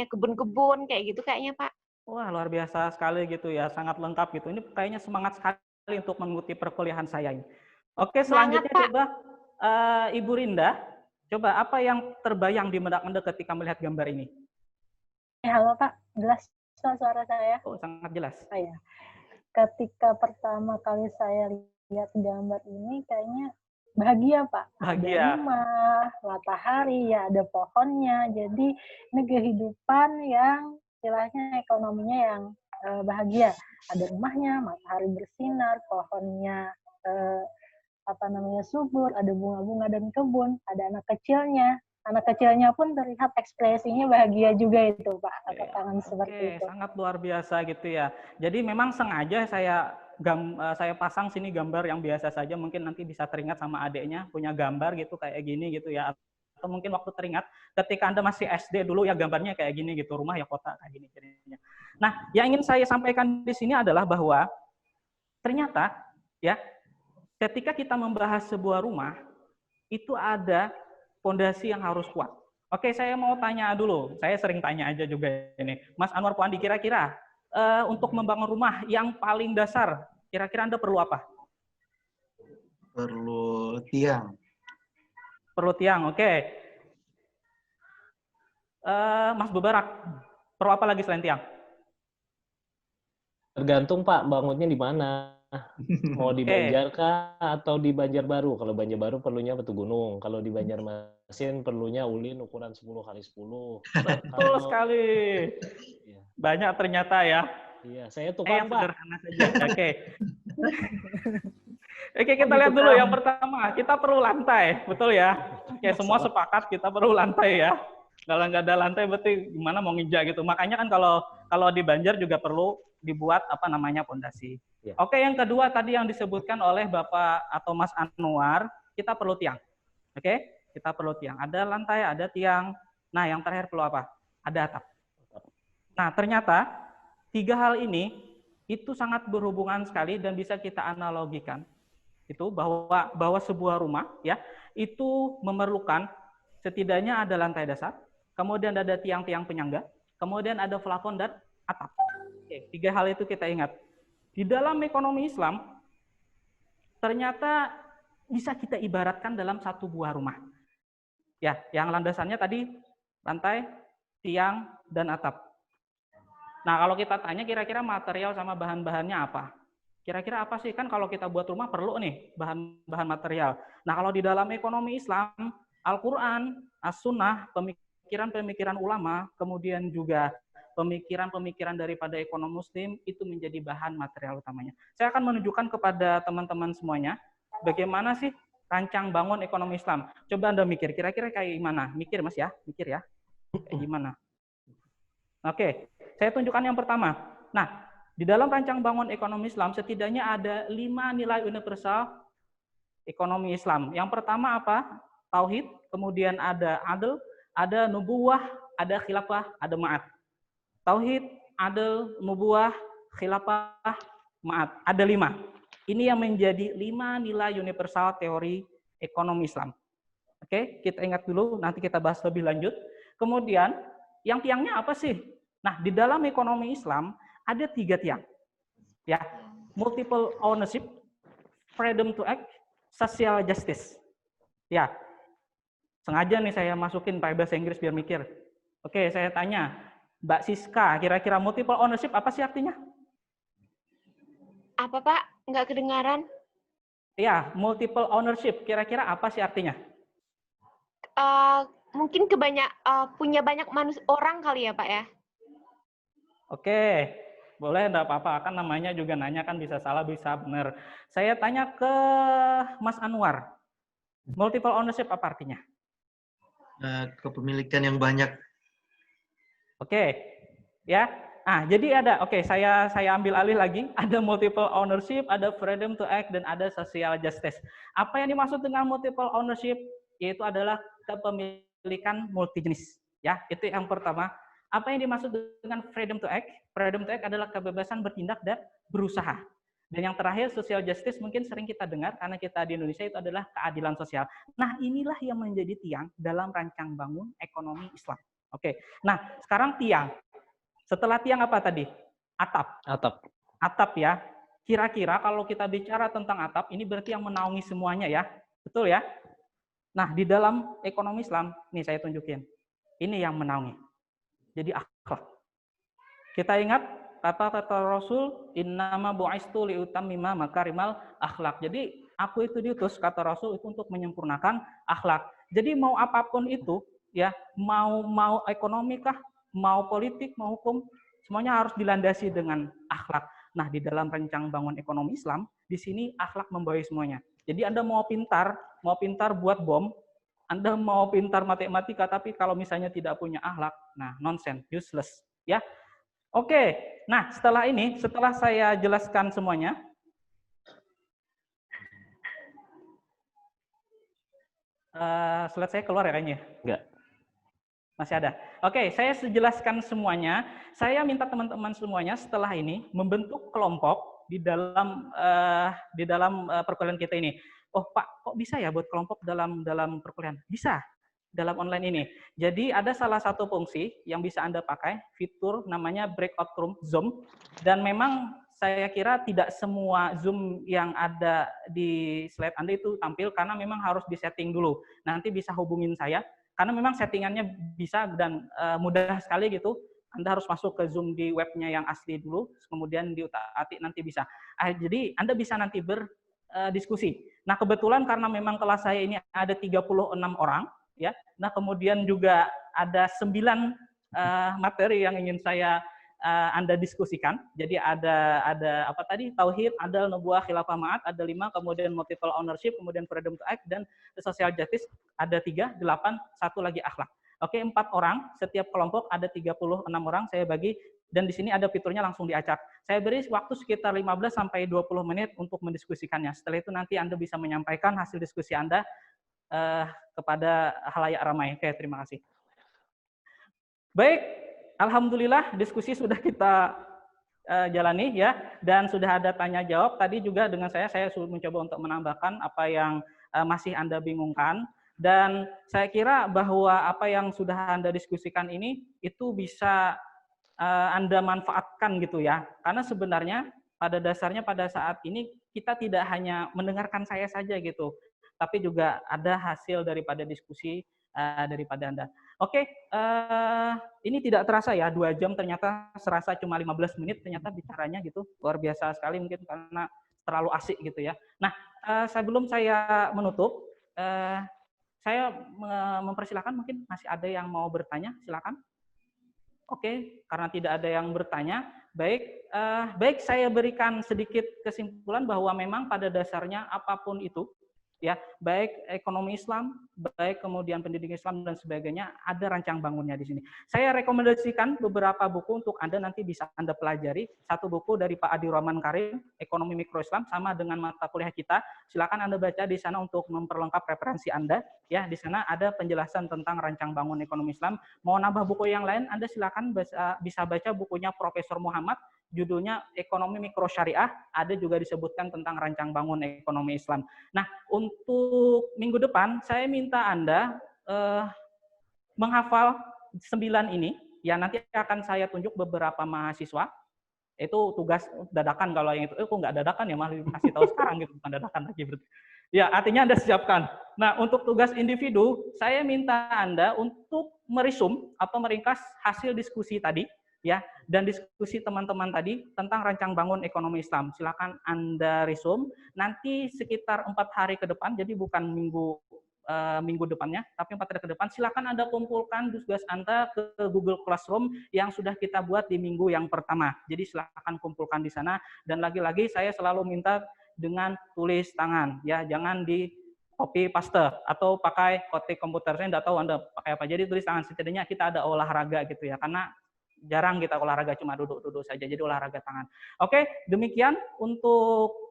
kebun-kebun kayak gitu kayaknya, Pak. Wah, luar biasa sekali gitu ya, sangat lengkap gitu. Ini kayaknya semangat sekali untuk mengikuti perkuliahan saya ini. Oke, selanjutnya coba Ibu Rinda, coba apa yang terbayang di benak Anda ketika melihat gambar ini? Halo Pak, jelas suara saya? Oh, sangat jelas. Saya. Ketika pertama kali saya lihat gambar ini, kayaknya bahagia Pak. Ada Bahagia. rumah, matahari, ya ada pohonnya. Jadi ini kehidupan yang istilahnya ekonominya yang bahagia. Ada rumahnya, matahari bersinar, pohonnya subur, ada bunga-bunga dan kebun, ada anak kecilnya. Anak kecilnya pun terlihat ekspresinya bahagia juga itu Pak, angkat tangan seperti itu. Sangat luar biasa gitu ya. Jadi memang sengaja saya pasang sini gambar yang biasa saja, mungkin nanti bisa teringat sama adiknya punya gambar gitu kayak gini gitu ya. Atau mungkin waktu teringat ketika Anda masih SD dulu ya gambarnya kayak gini gitu, rumah ya kota kayak gini jadinya. Nah, yang ingin saya sampaikan di sini adalah bahwa ternyata ya ketika kita membahas sebuah rumah itu ada fondasi yang harus kuat. Oke, saya mau tanya dulu. Saya sering tanya aja juga ini. Mas Anwar Puandi, kira-kira untuk membangun rumah yang paling dasar, kira-kira Anda perlu apa? Perlu tiang. Perlu tiang, oke. Mas Bubarak, perlu apa lagi selain tiang? Tergantung Pak, bangunnya di mana. Mau di Banjar kah atau di Banjarbaru? Kalau Banjarbaru perlunya batu gunung. Kalau di Banjarmasin perlunya ulin ukuran 10x10. Betul sekali. Banyak ternyata ya. Iya, saya tukang Pak. Sederhana saja. Oke. Oke, kita lihat dulu yang pertama. Kita perlu lantai, betul ya? Oke, semua sepakat kita perlu lantai ya. Kalau nggak ada lantai berarti gimana mau nginjak gitu. Makanya kan kalau di Banjar juga perlu dibuat pondasi. Ya. Oke, yang kedua tadi yang disebutkan oleh Bapak atau Mas Anwar, kita perlu tiang. Oke, kita perlu tiang. Ada lantai, ada tiang. Nah, yang terakhir perlu apa? Ada atap. Nah, ternyata 3 hal ini itu sangat berhubungan sekali dan bisa kita analogikan. Itu bahwa sebuah rumah ya, itu memerlukan setidaknya ada lantai dasar, kemudian ada tiang-tiang penyangga, kemudian ada plafon dan atap. Oke, 3 hal itu kita ingat. Di dalam ekonomi Islam, ternyata bisa kita ibaratkan dalam satu buah rumah. Ya, yang landasannya tadi lantai, tiang, dan atap. Nah, kalau kita tanya kira-kira material sama bahan-bahannya apa? Kira-kira apa sih? Kan kalau kita buat rumah perlu nih bahan-bahan material. Nah, kalau di dalam ekonomi Islam, Al-Quran, As-Sunnah, pemikiran-pemikiran ulama, kemudian juga pemikiran-pemikiran daripada ekonomi muslim itu menjadi bahan material utamanya. Saya akan menunjukkan kepada teman-teman semuanya bagaimana sih rancang bangun ekonomi Islam. Coba Anda mikir, kira-kira kayak gimana? Mikir Mas ya, mikir ya. Kayak gimana? Oke, saya tunjukkan yang pertama. Nah, di dalam rancang bangun ekonomi Islam setidaknya ada 5 nilai universal ekonomi Islam. Yang pertama apa? Tauhid, kemudian ada adl, ada nubuwah, ada khilafah, ada ma'at. Tauhid, adl, nubuwah, khilafah, ma'at. Ada 5. Ini yang menjadi 5 nilai universal teori ekonomi Islam. Oke, kita ingat dulu, nanti kita bahas lebih lanjut. Kemudian, yang tiangnya apa sih? Nah, di dalam ekonomi Islam ada 3 tiang. Ya, multiple ownership, freedom to act, social justice. Ya, sengaja nih saya masukin pakai bahasa Inggris biar mikir. Oke, saya tanya, Mbak Siska, kira-kira multiple ownership apa sih artinya? Apa Pak? Nggak kedengaran? Ya, multiple ownership, kira-kira apa sih artinya? Mungkin punya banyak orang kali ya Pak ya? Oke, boleh, enggak apa-apa. Kan namanya juga nanya kan bisa salah, bisa benar. Saya tanya ke Mas Anwar, multiple ownership apa artinya? Kepemilikan yang banyak. Oke, ya. Jadi ada, saya ambil alih lagi. Ada multiple ownership, ada freedom to act, dan ada social justice. Apa yang dimaksud dengan multiple ownership? Yaitu adalah kepemilikan multijenis. Ya, itu yang pertama. Apa yang dimaksud dengan freedom to act? Freedom to act adalah kebebasan bertindak dan berusaha. Dan yang terakhir, social justice mungkin sering kita dengar karena kita di Indonesia itu adalah keadilan sosial. Nah, inilah yang menjadi tiang dalam rancang bangun ekonomi Islam. Oke, nah sekarang tiang. Setelah tiang apa tadi? Atap. Atap ya. Kira-kira kalau kita bicara tentang atap, ini berarti yang menaungi semuanya ya. Betul ya? Nah, di dalam ekonomi Islam, nih saya tunjukin. Ini yang menaungi. jadi akhlak. Kita ingat kata-kata Rasul, innama bu'istu liutammima makarimal akhlak. Jadi aku itu diutus, kata Rasul, itu untuk menyempurnakan akhlak. Jadi mau apapun itu, ya, mau ekonomi kah, mau politik, mau hukum, semuanya harus dilandasi dengan akhlak. Nah, di dalam rencang bangun ekonomi Islam, di sini akhlak membawahi semuanya. Jadi Anda mau pintar buat bom, Anda mau pintar matematika, tapi kalau misalnya tidak punya akhlak, nah nonsense, useless, ya. Oke, nah setelah saya jelaskan semuanya, slide saya keluar ya kayaknya? Enggak. Masih ada. Oke, saya jelaskan semuanya. Saya minta teman-teman semuanya setelah ini membentuk kelompok di dalam perkuliahan kita ini. Oh Pak, kok bisa ya buat kelompok dalam perkuliahan? Bisa. Dalam online ini. Jadi ada salah satu fungsi yang bisa Anda pakai, fitur namanya breakout room Zoom, dan memang saya kira tidak semua Zoom yang ada di slide Anda itu tampil karena memang harus disetting dulu. Nanti bisa hubungin saya karena memang settingannya bisa dan mudah sekali gitu. Anda harus masuk ke Zoom di webnya yang asli dulu, kemudian diutak-atik nanti bisa. Jadi Anda bisa nanti berdiskusi. Nah kebetulan karena memang kelas saya ini ada 36 orang, ya. Nah, kemudian juga ada 9 materi yang ingin saya Anda diskusikan. Jadi ada apa tadi? Tauhid, adal, nubuah, khilafah, ma'at, ada 5, kemudian multiple ownership, kemudian freedom to act, dan social justice ada 3, 8, 1 lagi akhlak. Oke, 4 orang, setiap kelompok ada 36 orang saya bagi, dan di sini ada fiturnya langsung diacak. Saya beri waktu sekitar 15 sampai 20 menit untuk mendiskusikannya. Setelah itu nanti Anda bisa menyampaikan hasil diskusi Anda kepada halayak ramai. Oke, terima kasih. Baik, alhamdulillah diskusi sudah kita jalani ya, dan sudah ada tanya jawab. Tadi juga dengan saya mencoba untuk menambahkan apa yang masih Anda bingungkan, dan saya kira bahwa apa yang sudah Anda diskusikan ini itu bisa Anda manfaatkan gitu ya. Karena sebenarnya pada dasarnya pada saat ini kita tidak hanya mendengarkan saya saja gitu, tapi juga ada hasil daripada diskusi daripada Anda. Oke, ini tidak terasa ya, 2 jam ternyata serasa cuma 15 menit ternyata bicaranya gitu. Luar biasa sekali mungkin karena terlalu asik gitu ya. Nah, sebelum saya menutup, saya mempersilahkan mungkin masih ada yang mau bertanya, silakan. Oke, karena tidak ada yang bertanya, baik saya berikan sedikit kesimpulan bahwa memang pada dasarnya apapun itu, ya, baik ekonomi Islam, baik kemudian pendidikan Islam dan sebagainya, ada rancang bangunnya di sini. Saya rekomendasikan beberapa buku untuk Anda nanti bisa Anda pelajari. Satu buku dari Pak Adi Rahman Karim, Ekonomi Mikro Islam, sama dengan mata kuliah kita. Silakan Anda baca di sana untuk memperlengkap referensi Anda. Ya, di sana ada penjelasan tentang rancang bangun ekonomi Islam. Mau nambah buku yang lain, Anda silakan bisa baca bukunya Profesor Muhammad, judulnya Ekonomi Mikro Syariah, ada juga disebutkan tentang rancang bangun ekonomi Islam. Nah, untuk minggu depan, saya minta Anda menghafal 9 ini, ya nanti akan saya tunjuk beberapa mahasiswa, itu tugas dadakan kalau yang itu, kok nggak dadakan ya, malah kasih tahu sekarang gitu, bukan dadakan lagi berarti. Ya, artinya Anda siapkan. Nah, untuk tugas individu, saya minta Anda untuk meresum atau meringkas hasil diskusi tadi, ya, dan diskusi teman-teman tadi tentang rancang bangun ekonomi Islam. Silakan Anda resum. Nanti sekitar 4 hari ke depan, jadi bukan minggu depannya, tapi 4 hari ke depan, silakan Anda kumpulkan tugas Anda ke Google Classroom yang sudah kita buat di minggu yang pertama. Jadi silakan kumpulkan di sana. Dan lagi-lagi saya selalu minta dengan tulis tangan, ya, jangan di copy paste atau pakai kotik komputer. Saya tidak tahu Anda pakai apa. Jadi tulis tangan, setidaknya kita ada olahraga gitu ya, karena jarang kita olahraga, cuma duduk-duduk saja, jadi olahraga tangan. Oke, demikian untuk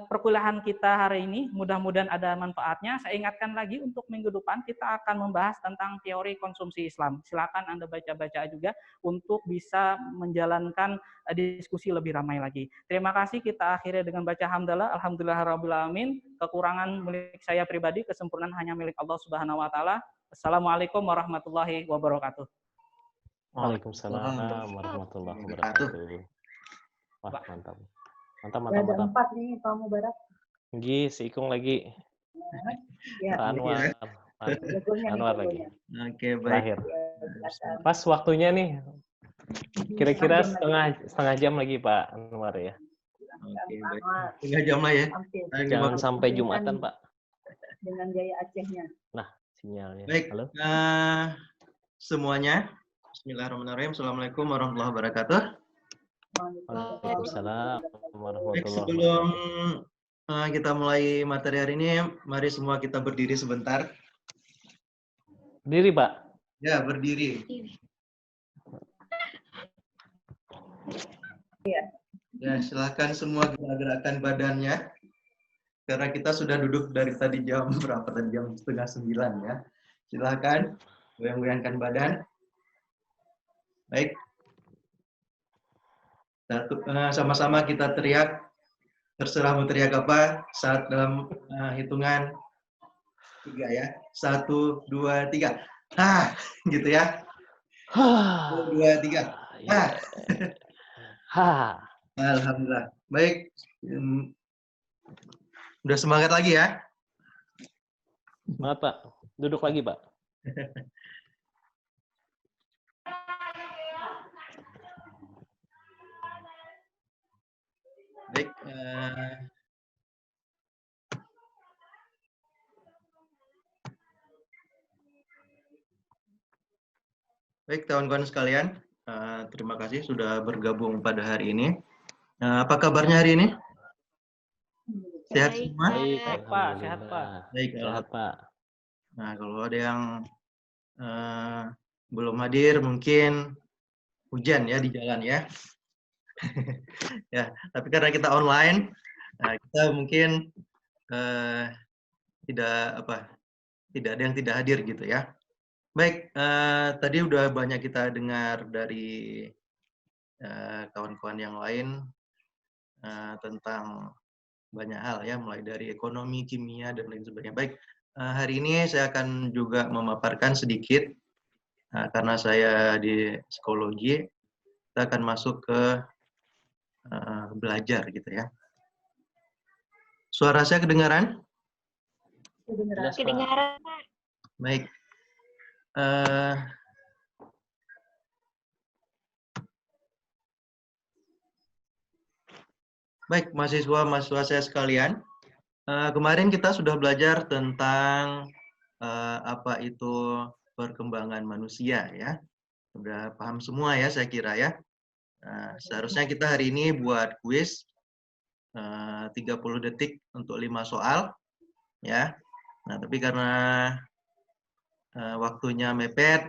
perkuliahan kita hari ini, mudah-mudahan ada manfaatnya. Saya ingatkan lagi untuk minggu depan kita akan membahas tentang teori konsumsi Islam. Silakan Anda baca-baca juga untuk bisa menjalankan diskusi lebih ramai lagi. Terima kasih, kita akhiri dengan baca hamdalah, alhamdulillahirabbil alamin. Kekurangan milik saya pribadi, kesempurnaan hanya milik Allah Subhanahu wa taala. Assalamualaikum warahmatullahi wabarakatuh. Waalaikumsalam warahmatullahi wabarakatuh. Wah, mantap. Mantap. Ada 4 nih, Pak Mubarak. Nggih, seikung lagi. Ya. Anwar. Anwar lagi. Oke, baik. Terakhir. Pas waktunya nih. Kira-kira setengah jam lagi Pak Anwar ya. Oke, baik. 3 jam lah ya. Jangan sampai Jumatan Pak. Dengan Jaya Acehnya. Nah, sinyalnya. Baik, Halo. Semuanya. Bismillahirrahmanirrahim. Assalamualaikum warahmatullahi wabarakatuh. Waalaikumsalam Baik, warahmatullahi sebelum wabarakatuh. kita mulai materi hari ini, mari semua kita berdiri sebentar. Berdiri Pak. Ya, berdiri. Ya, silahkan semua kita gerakkan badannya. Karena kita sudah duduk dari tadi jam berapa? Tadi jam 8:30 ya. Silahkan goyang-goyangkan badan. Baik. Sama-sama kita teriak. Terserah mau teriak apa saat dalam hitungan 3 ya. 1, 2, 3. Gitu ya. 1, 2, 3. Alhamdulillah. Baik. Udah semangat lagi ya? Semangat Pak. Duduk lagi Pak. Baik. Baik, kawan-kawan sekalian. Terima kasih sudah bergabung pada hari ini. Apa kabarnya hari ini? Sehat semua? Baik Pak. Sehat Pak. Baik, Sehat Pak. Nah, kalau ada yang belum hadir, mungkin hujan ya di jalan ya. Ya, tapi karena kita online, kita mungkin tidak ada yang tidak hadir gitu ya. Baik, tadi udah banyak kita dengar dari kawan-kawan yang lain tentang banyak hal ya, mulai dari ekonomi, kimia, dan lain sebagainya. Baik, hari ini saya akan juga memaparkan sedikit, karena saya di psikologi, kita akan masuk ke belajar gitu ya. Suara saya kedengaran? Kedengaran, Pak. Baik. Baik, mahasiswa saya sekalian. Kemarin kita sudah belajar tentang apa itu perkembangan manusia ya. Sudah paham semua ya saya kira ya. Seharusnya kita hari ini buat kuis 30 detik untuk 5 soal ya. Nah, tapi karena waktunya mepet,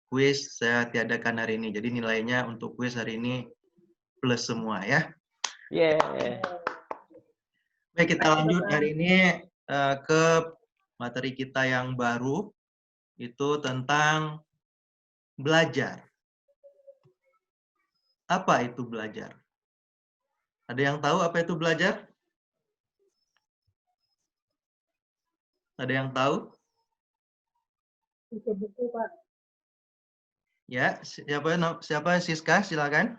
kuis saya tiadakan hari ini. Jadi nilainya untuk kuis hari ini plus semua ya. Baik, kita lanjut hari ini ke materi kita yang baru, itu tentang belajar. Apa itu belajar? Ada yang tahu apa itu belajar? Ada yang tahu? Buku buku Pak. Ya, siapa Siska? Silakan.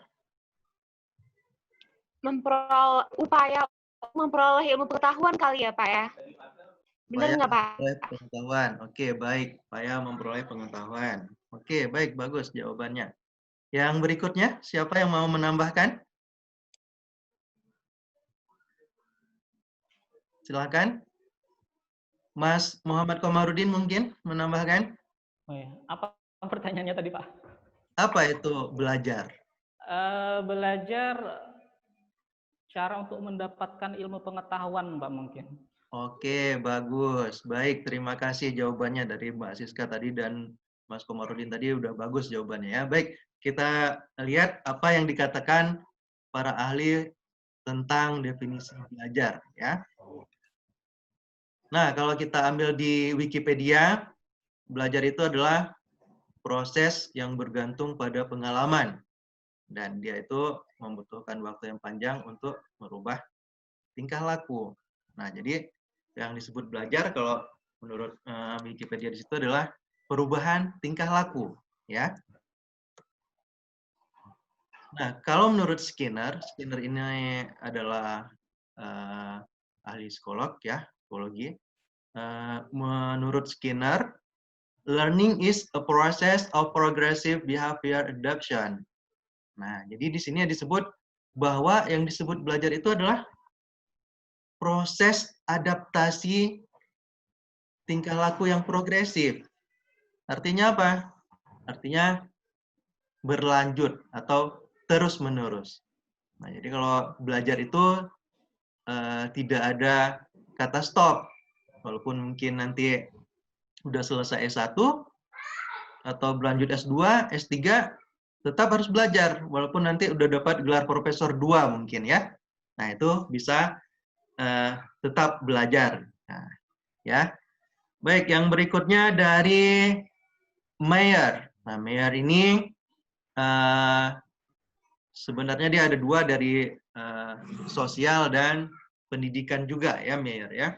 Upaya memperoleh ilmu pengetahuan kali ya Pak ya? Benar nggak Pak? Pengetahuan. Oke, baik. Upaya memperoleh pengetahuan. Oke, baik, bagus jawabannya. Yang berikutnya, siapa yang mau menambahkan? Silakan. Mas Muhammad Komarudin mungkin menambahkan? Oh ya. Apa pertanyaannya tadi Pak? Apa itu belajar? Belajar cara untuk mendapatkan ilmu pengetahuan, Mbak mungkin. Oke, bagus. Baik, terima kasih jawabannya dari Mbak Siska tadi dan Mas Komarudin tadi udah bagus jawabannya ya. Baik, kita lihat apa yang dikatakan para ahli tentang definisi belajar ya. Nah, kalau kita ambil di Wikipedia, belajar itu adalah proses yang bergantung pada pengalaman. Dan dia itu membutuhkan waktu yang panjang untuk merubah tingkah laku. Nah, jadi yang disebut belajar kalau menurut Wikipedia di situ adalah perubahan tingkah laku, ya. Nah, kalau menurut Skinner ini adalah ahli psikolog ya, psikologi. Menurut Skinner, learning is a process of progressive behavior adoption. Nah, jadi di sini disebut bahwa yang disebut belajar itu adalah proses adaptasi tingkah laku yang progresif. Artinya apa? Artinya berlanjut atau terus-menerus. Nah, jadi kalau belajar itu tidak ada kata stop. Walaupun mungkin nanti udah selesai S1 atau berlanjut S2, S3, tetap harus belajar. Walaupun nanti udah dapat gelar profesor 2 mungkin ya. Nah, itu bisa tetap belajar. Nah, ya. Baik, yang berikutnya dari Mayer. Nah, Mayer ini sebenarnya dia ada 2 dari sosial dan pendidikan juga ya, Mayer ya.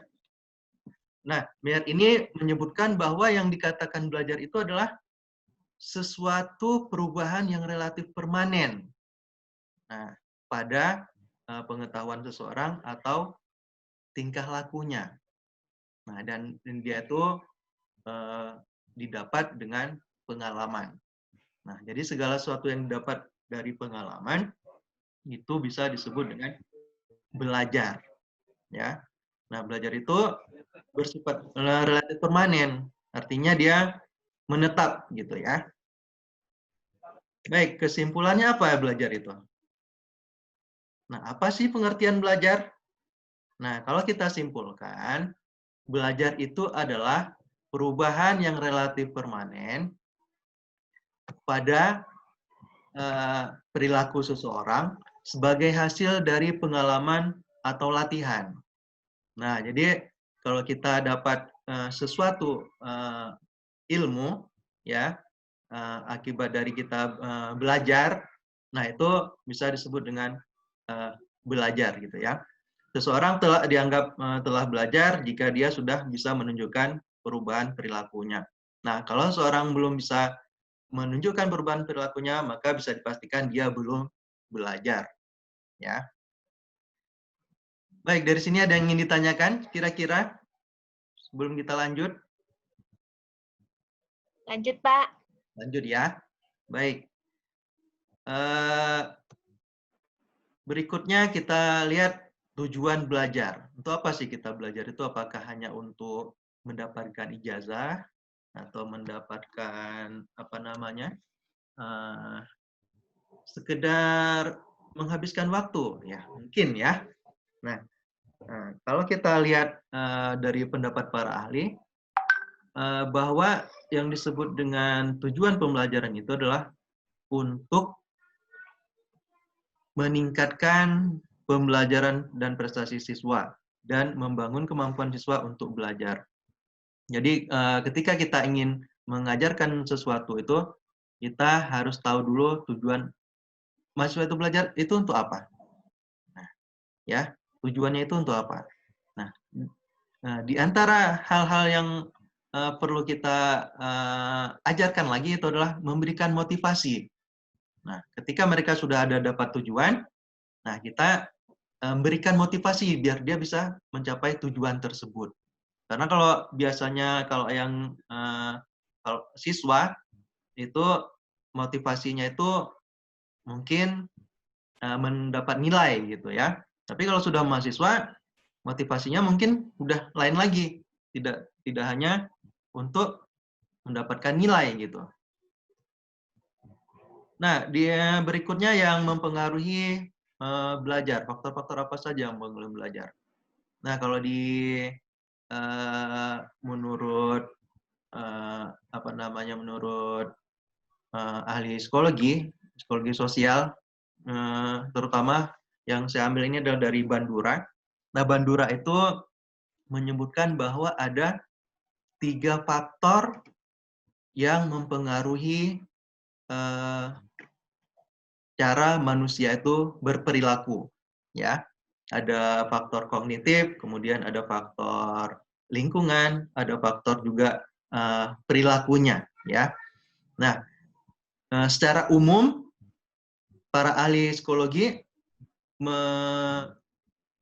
Nah, Mayer ini menyebutkan bahwa yang dikatakan belajar itu adalah sesuatu perubahan yang relatif permanen. Nah, pada pengetahuan seseorang atau tingkah lakunya. Nah, dan dia itu didapat dengan pengalaman. Nah, jadi segala sesuatu yang didapat dari pengalaman itu bisa disebut dengan belajar. Ya. Nah, belajar itu bersifat relatif permanen, artinya dia menetap gitu ya. Baik, kesimpulannya apa ya belajar itu? Nah, apa sih pengertian belajar? Nah, kalau kita simpulkan, belajar itu adalah perubahan yang relatif permanen pada perilaku seseorang sebagai hasil dari pengalaman atau latihan. Nah, jadi kalau kita dapat sesuatu ilmu, ya, akibat dari kita belajar, nah itu bisa disebut dengan belajar gitu ya. Seseorang telah dianggap telah belajar jika dia sudah bisa menunjukkan perubahan perilakunya. Nah, kalau seorang belum bisa menunjukkan perubahan perilakunya, maka bisa dipastikan dia belum belajar. Ya. Baik, dari sini ada yang ingin ditanyakan kira-kira sebelum kita lanjut? Lanjut, Pak. Lanjut ya. Baik. Berikutnya kita lihat tujuan belajar. Untuk apa sih kita belajar itu? Apakah hanya untuk mendapatkan ijazah atau mendapatkan apa namanya? Sekedar menghabiskan waktu ya, mungkin ya. Nah, kalau kita lihat dari pendapat para ahli bahwa yang disebut dengan tujuan pembelajaran itu adalah untuk meningkatkan pembelajaran dan prestasi siswa dan membangun kemampuan siswa untuk belajar. Jadi ketika kita ingin mengajarkan sesuatu itu, kita harus tahu dulu tujuan mahasiswa itu belajar itu untuk apa. Nah, ya, tujuannya itu untuk apa. Nah, di antara hal-hal yang perlu kita ajarkan lagi itu adalah memberikan motivasi. Nah, ketika mereka sudah ada dapat tujuan, nah kita berikan motivasi biar dia bisa mencapai tujuan tersebut. Karena kalau biasanya kalau yang kalau siswa itu motivasinya itu mungkin mendapat nilai gitu ya. Tapi kalau sudah mahasiswa, motivasinya mungkin udah lain lagi. Tidak hanya untuk mendapatkan nilai gitu. Nah, dia berikutnya yang mempengaruhi belajar. Faktor-faktor apa saja yang mempengaruhi belajar? Nah, kalau menurut apa namanya, menurut ahli psikologi sosial, terutama yang saya ambil ini adalah dari Bandura. Nah, Bandura itu menyebutkan bahwa ada 3 faktor yang mempengaruhi cara manusia itu berperilaku. Ya, ada faktor kognitif, kemudian ada faktor lingkungan, ada faktor juga perilakunya. Ya, nah secara umum para ahli psikologi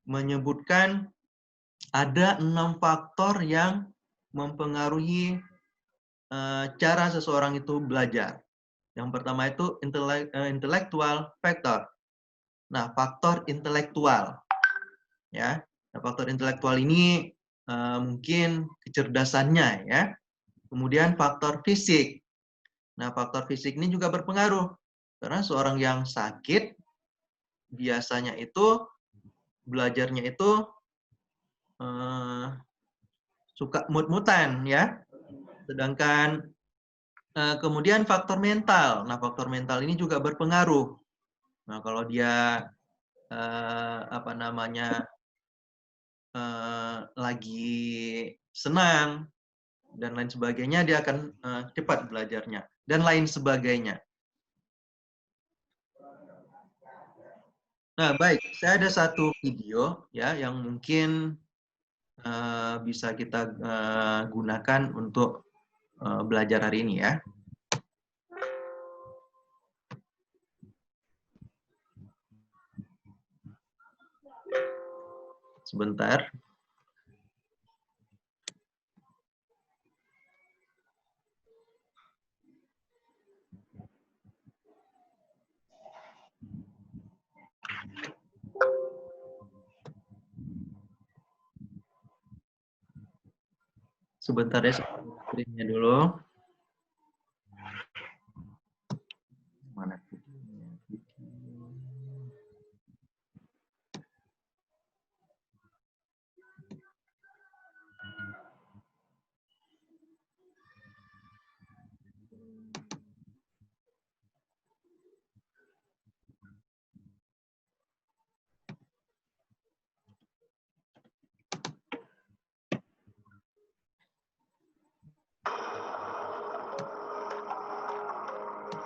menyebutkan ada 6 faktor yang mempengaruhi cara seseorang itu belajar. Yang pertama itu intellectual factor. Nah, faktor intelektual, ya. Nah, faktor intelektual ini mungkin kecerdasannya, ya. Kemudian faktor fisik. Nah, faktor fisik ini juga berpengaruh karena seorang yang sakit biasanya itu belajarnya itu suka mut-mutan, ya. Sedangkan kemudian faktor mental. Nah, faktor mental ini juga berpengaruh. Nah, kalau dia lagi senang dan lain sebagainya, dia akan cepat belajarnya dan lain sebagainya. Nah, baik, saya ada satu video ya yang mungkin bisa kita gunakan untuk belajar hari ini ya. Sebentar. Sebentar ya, screen-nya dulu. Mana videonya?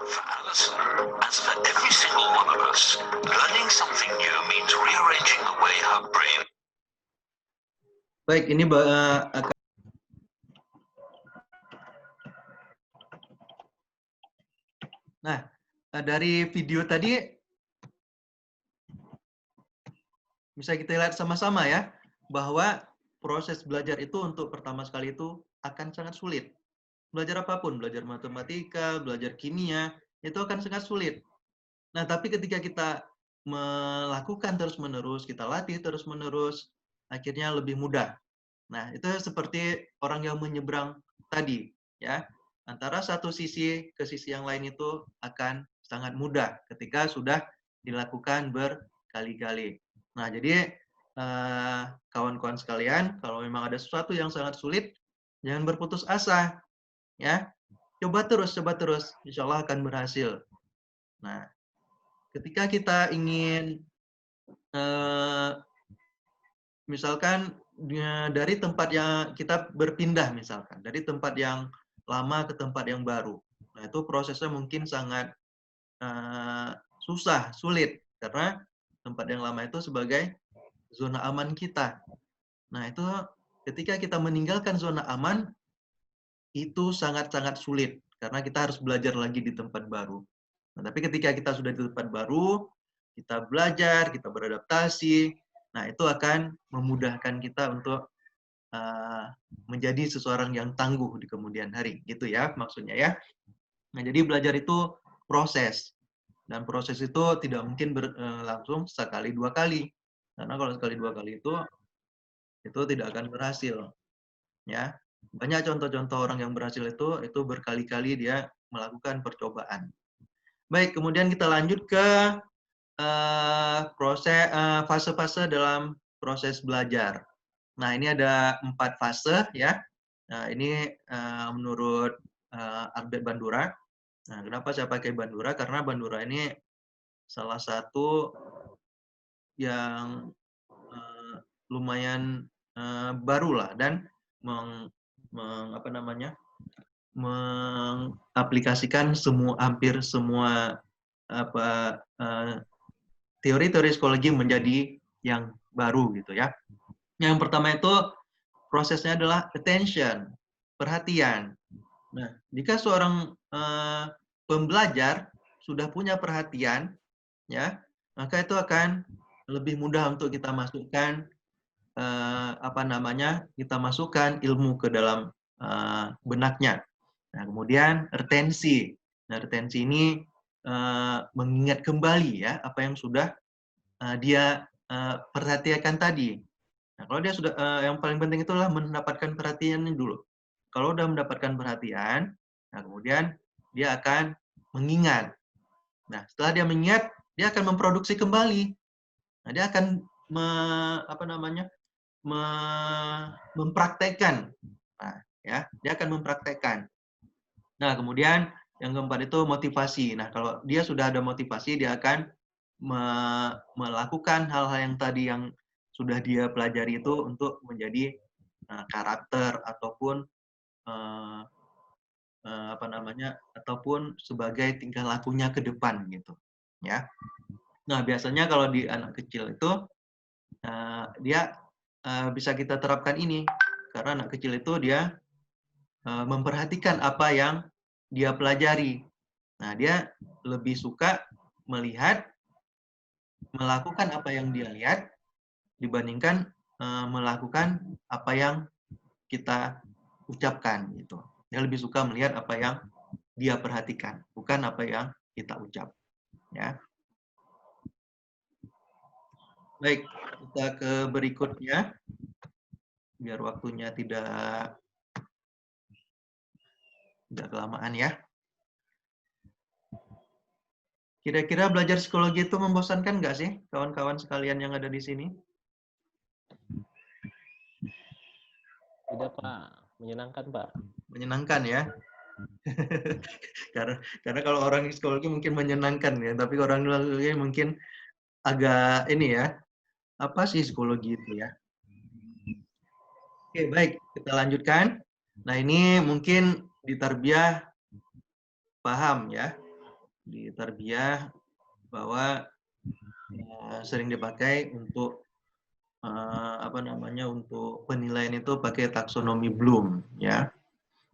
For Alison, as for every single one of us, learning something new means rearranging the way her brain. Baik, ini akan nah, dari video tadi bisa kita lihat sama-sama ya, bahwa proses belajar itu untuk pertama sekali itu akan sangat sulit. Belajar apapun, belajar matematika, belajar kimia, itu akan sangat sulit. Nah, tapi ketika kita melakukan terus-menerus, kita latih terus-menerus, akhirnya lebih mudah. Nah, itu seperti orang yang menyeberang tadi, ya. Antara satu sisi ke sisi yang lain itu akan sangat mudah ketika sudah dilakukan berkali-kali. Nah, jadi kawan-kawan sekalian, kalau memang ada sesuatu yang sangat sulit, jangan berputus asa, ya. Coba terus, insya Allah akan berhasil. Nah, ketika kita ingin misalkan dari tempat yang kita berpindah, misalkan dari tempat yang lama ke tempat yang baru, nah itu prosesnya mungkin sangat susah, sulit, karena tempat yang lama itu sebagai zona aman kita. Nah itu ketika kita meninggalkan zona aman, itu sangat-sangat sulit, karena kita harus belajar lagi di tempat baru. Nah, tapi ketika kita sudah di tempat baru, kita belajar, kita beradaptasi, nah itu akan memudahkan kita untuk menjadi seseorang yang tangguh di kemudian hari, gitu ya maksudnya ya. Nah jadi belajar itu proses, dan proses itu tidak mungkin berlangsung sekali dua kali, karena kalau sekali dua kali itu tidak akan berhasil, ya. Banyak contoh-contoh orang yang berhasil itu berkali-kali dia melakukan percobaan. Baik, kemudian kita lanjut ke proses fase-fase dalam proses belajar. Nah, ini ada 4 fase ya. Nah, ini menurut Albert Bandura. Nah, kenapa saya pakai Bandura? Karena Bandura ini salah satu yang lumayan baru lah, dan mengaplikasikan hampir semua teori-teori psikologi menjadi yang baru gitu ya. Yang pertama itu prosesnya adalah attention, perhatian. Nah, jika seorang pembelajar sudah punya perhatian, ya, maka itu akan lebih mudah untuk kita masukkan kita masukkan ilmu ke dalam benaknya. Nah, kemudian retensi. Nah, retensi ini mengingat kembali ya apa yang sudah dia perhatikan tadi. Nah, kalau dia sudah yang paling penting itulah mendapatkan perhatiannya dulu. Kalau sudah mendapatkan perhatian, nah kemudian dia akan mengingat. Nah, setelah dia mengingat, dia akan memproduksi kembali. Nah, dia akan mempraktekkan. Nah, ya, dia akan mempraktekkan. Nah, kemudian yang keempat itu motivasi. Nah, kalau dia sudah ada motivasi, dia akan melakukan hal-hal yang tadi yang sudah dia pelajari itu untuk menjadi karakter ataupun ataupun sebagai tingkah lakunya ke depan gitu, ya. Nah, biasanya kalau di anak kecil itu dia bisa kita terapkan ini karena anak kecil itu dia memperhatikan apa yang dia pelajari. Nah, dia lebih suka melakukan apa yang dia lihat dibandingkan melakukan apa yang kita ucapkan gitu. Dia lebih suka melihat apa yang dia perhatikan, bukan apa yang kita ucap. Ya. Baik, kita ke berikutnya biar waktunya tidak kelamaan ya. Kira-kira belajar psikologi itu membosankan nggak sih kawan-kawan sekalian yang ada di sini? Tidak, Pak. Menyenangkan, Pak. Menyenangkan ya. karena kalau orang psikologi mungkin menyenangkan ya, tapi orang psikologi mungkin agak ini ya. Apa sih psikologi itu ya? Oke, baik, kita lanjutkan. Nah, ini mungkin di tarbiyah paham ya. Di tarbiyah bahwa sering dipakai untuk untuk penilaian itu pakai taksonomi Bloom ya.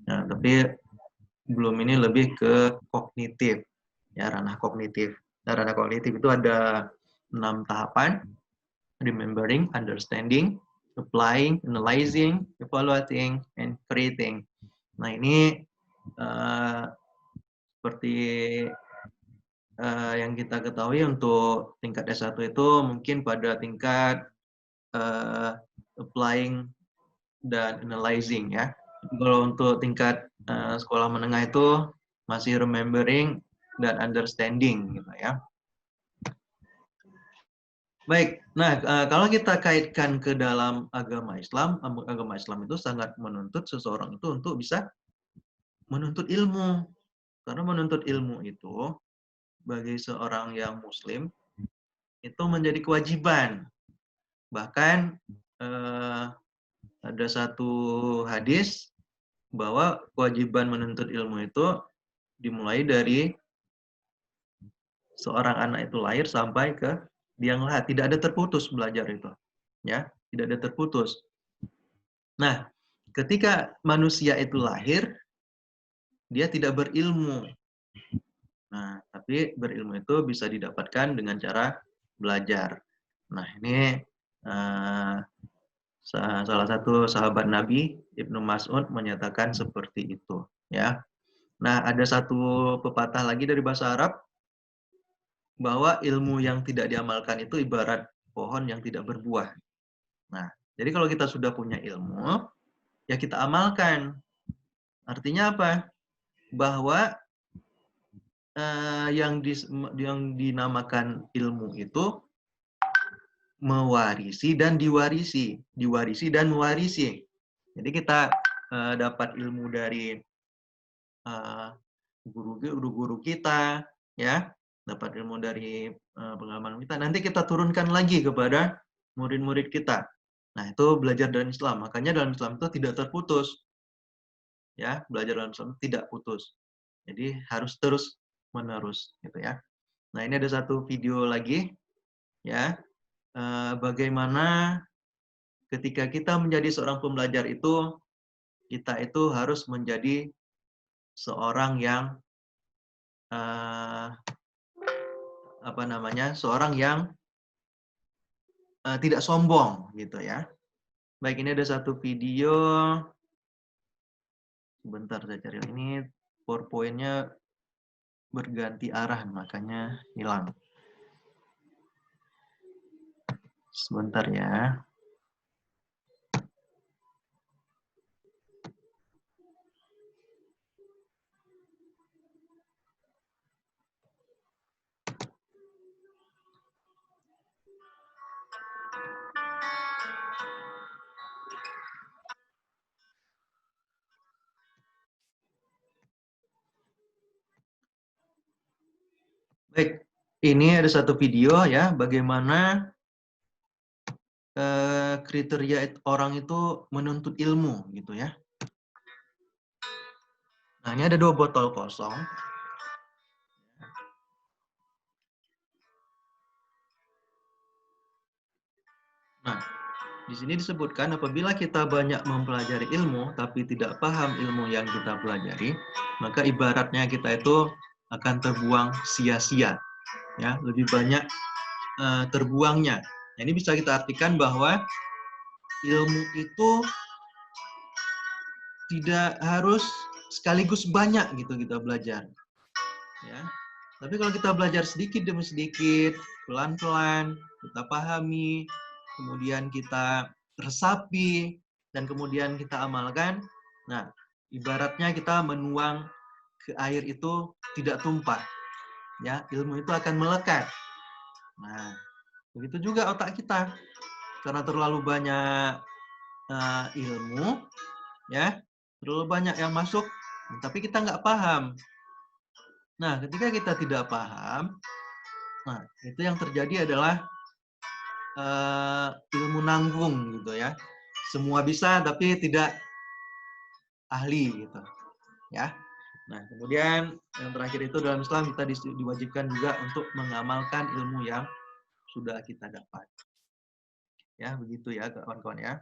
Nah, tapi Bloom ini lebih ke kognitif ya, ranah kognitif. Nah, ranah kognitif itu ada 6 tahapan: remembering, understanding, applying, analyzing, evaluating, and creating. Nah, ini seperti yang kita ketahui untuk tingkat S1 itu mungkin pada tingkat applying dan analyzing ya. Kalau untuk tingkat sekolah menengah itu masih remembering dan understanding gitu ya. Baik, nah kalau kita kaitkan ke dalam agama Islam itu sangat menuntut seseorang itu untuk bisa menuntut ilmu. Karena menuntut ilmu itu bagi seorang yang muslim itu menjadi kewajiban. Bahkan ada satu hadis bahwa kewajiban menuntut ilmu itu dimulai dari seorang anak itu lahir sampai ke biang lahat, tidak ada terputus belajar itu, ya, tidak ada terputus. Nah, ketika manusia itu lahir, dia tidak berilmu. Nah, tapi berilmu itu bisa didapatkan dengan cara belajar. Nah, ini salah satu sahabat Nabi, Ibnu Mas'ud, menyatakan seperti itu. Ya. Nah, ada satu pepatah lagi dari bahasa Arab, bahwa ilmu yang tidak diamalkan itu ibarat pohon yang tidak berbuah. Nah, jadi kalau kita sudah punya ilmu, ya kita amalkan. Artinya apa? Bahwa yang dinamakan ilmu itu mewarisi dan diwarisi, diwarisi dan mewarisi. Jadi kita dapat ilmu dari guru-guru kita, ya, dapat ilmu dari pengalaman kita. Nanti kita turunkan lagi kepada murid-murid kita. Nah, itu belajar dalam Islam. Makanya dalam Islam itu tidak terputus, ya, belajar dalam Islam tidak putus. Jadi harus terus menerus, gitu ya. Nah, ini ada satu video lagi, ya. Bagaimana ketika kita menjadi seorang pembelajar itu, kita itu harus menjadi seorang yang seorang yang tidak sombong gitu ya. Baik, ini ada satu video Sebentar saya cari. Ini PowerPoint-nya berganti arah, makanya hilang. Sebentar ya. Baik, ini ada satu video ya, bagaimana kriteria orang itu menuntut ilmu gitu ya. Nah, ini ada 2 botol kosong. Nah, di sini disebutkan apabila kita banyak mempelajari ilmu tapi tidak paham ilmu yang kita pelajari, maka ibaratnya kita itu akan terbuang sia-sia. Ya, lebih banyak terbuangnya. Nah, ini bisa kita artikan bahwa ilmu itu tidak harus sekaligus banyak gitu kita belajar. Ya. Tapi kalau kita belajar sedikit demi sedikit, pelan-pelan, kita pahami, kemudian kita resapi, dan kemudian kita amalkan, nah, ibaratnya kita menuang ke air itu tidak tumpah. Ya, ilmu itu akan melekat. Nah, begitu juga otak kita. Karena terlalu banyak ilmu, ya, terlalu banyak yang masuk, tapi kita nggak paham. Nah, ketika kita tidak paham, nah, itu yang terjadi adalah ilmu nanggung gitu ya. Semua bisa tapi tidak ahli gitu. Ya. Nah, kemudian yang terakhir itu dalam Islam kita diwajibkan juga untuk mengamalkan ilmu yang sudah kita dapat. Ya, begitu ya kawan-kawan ya.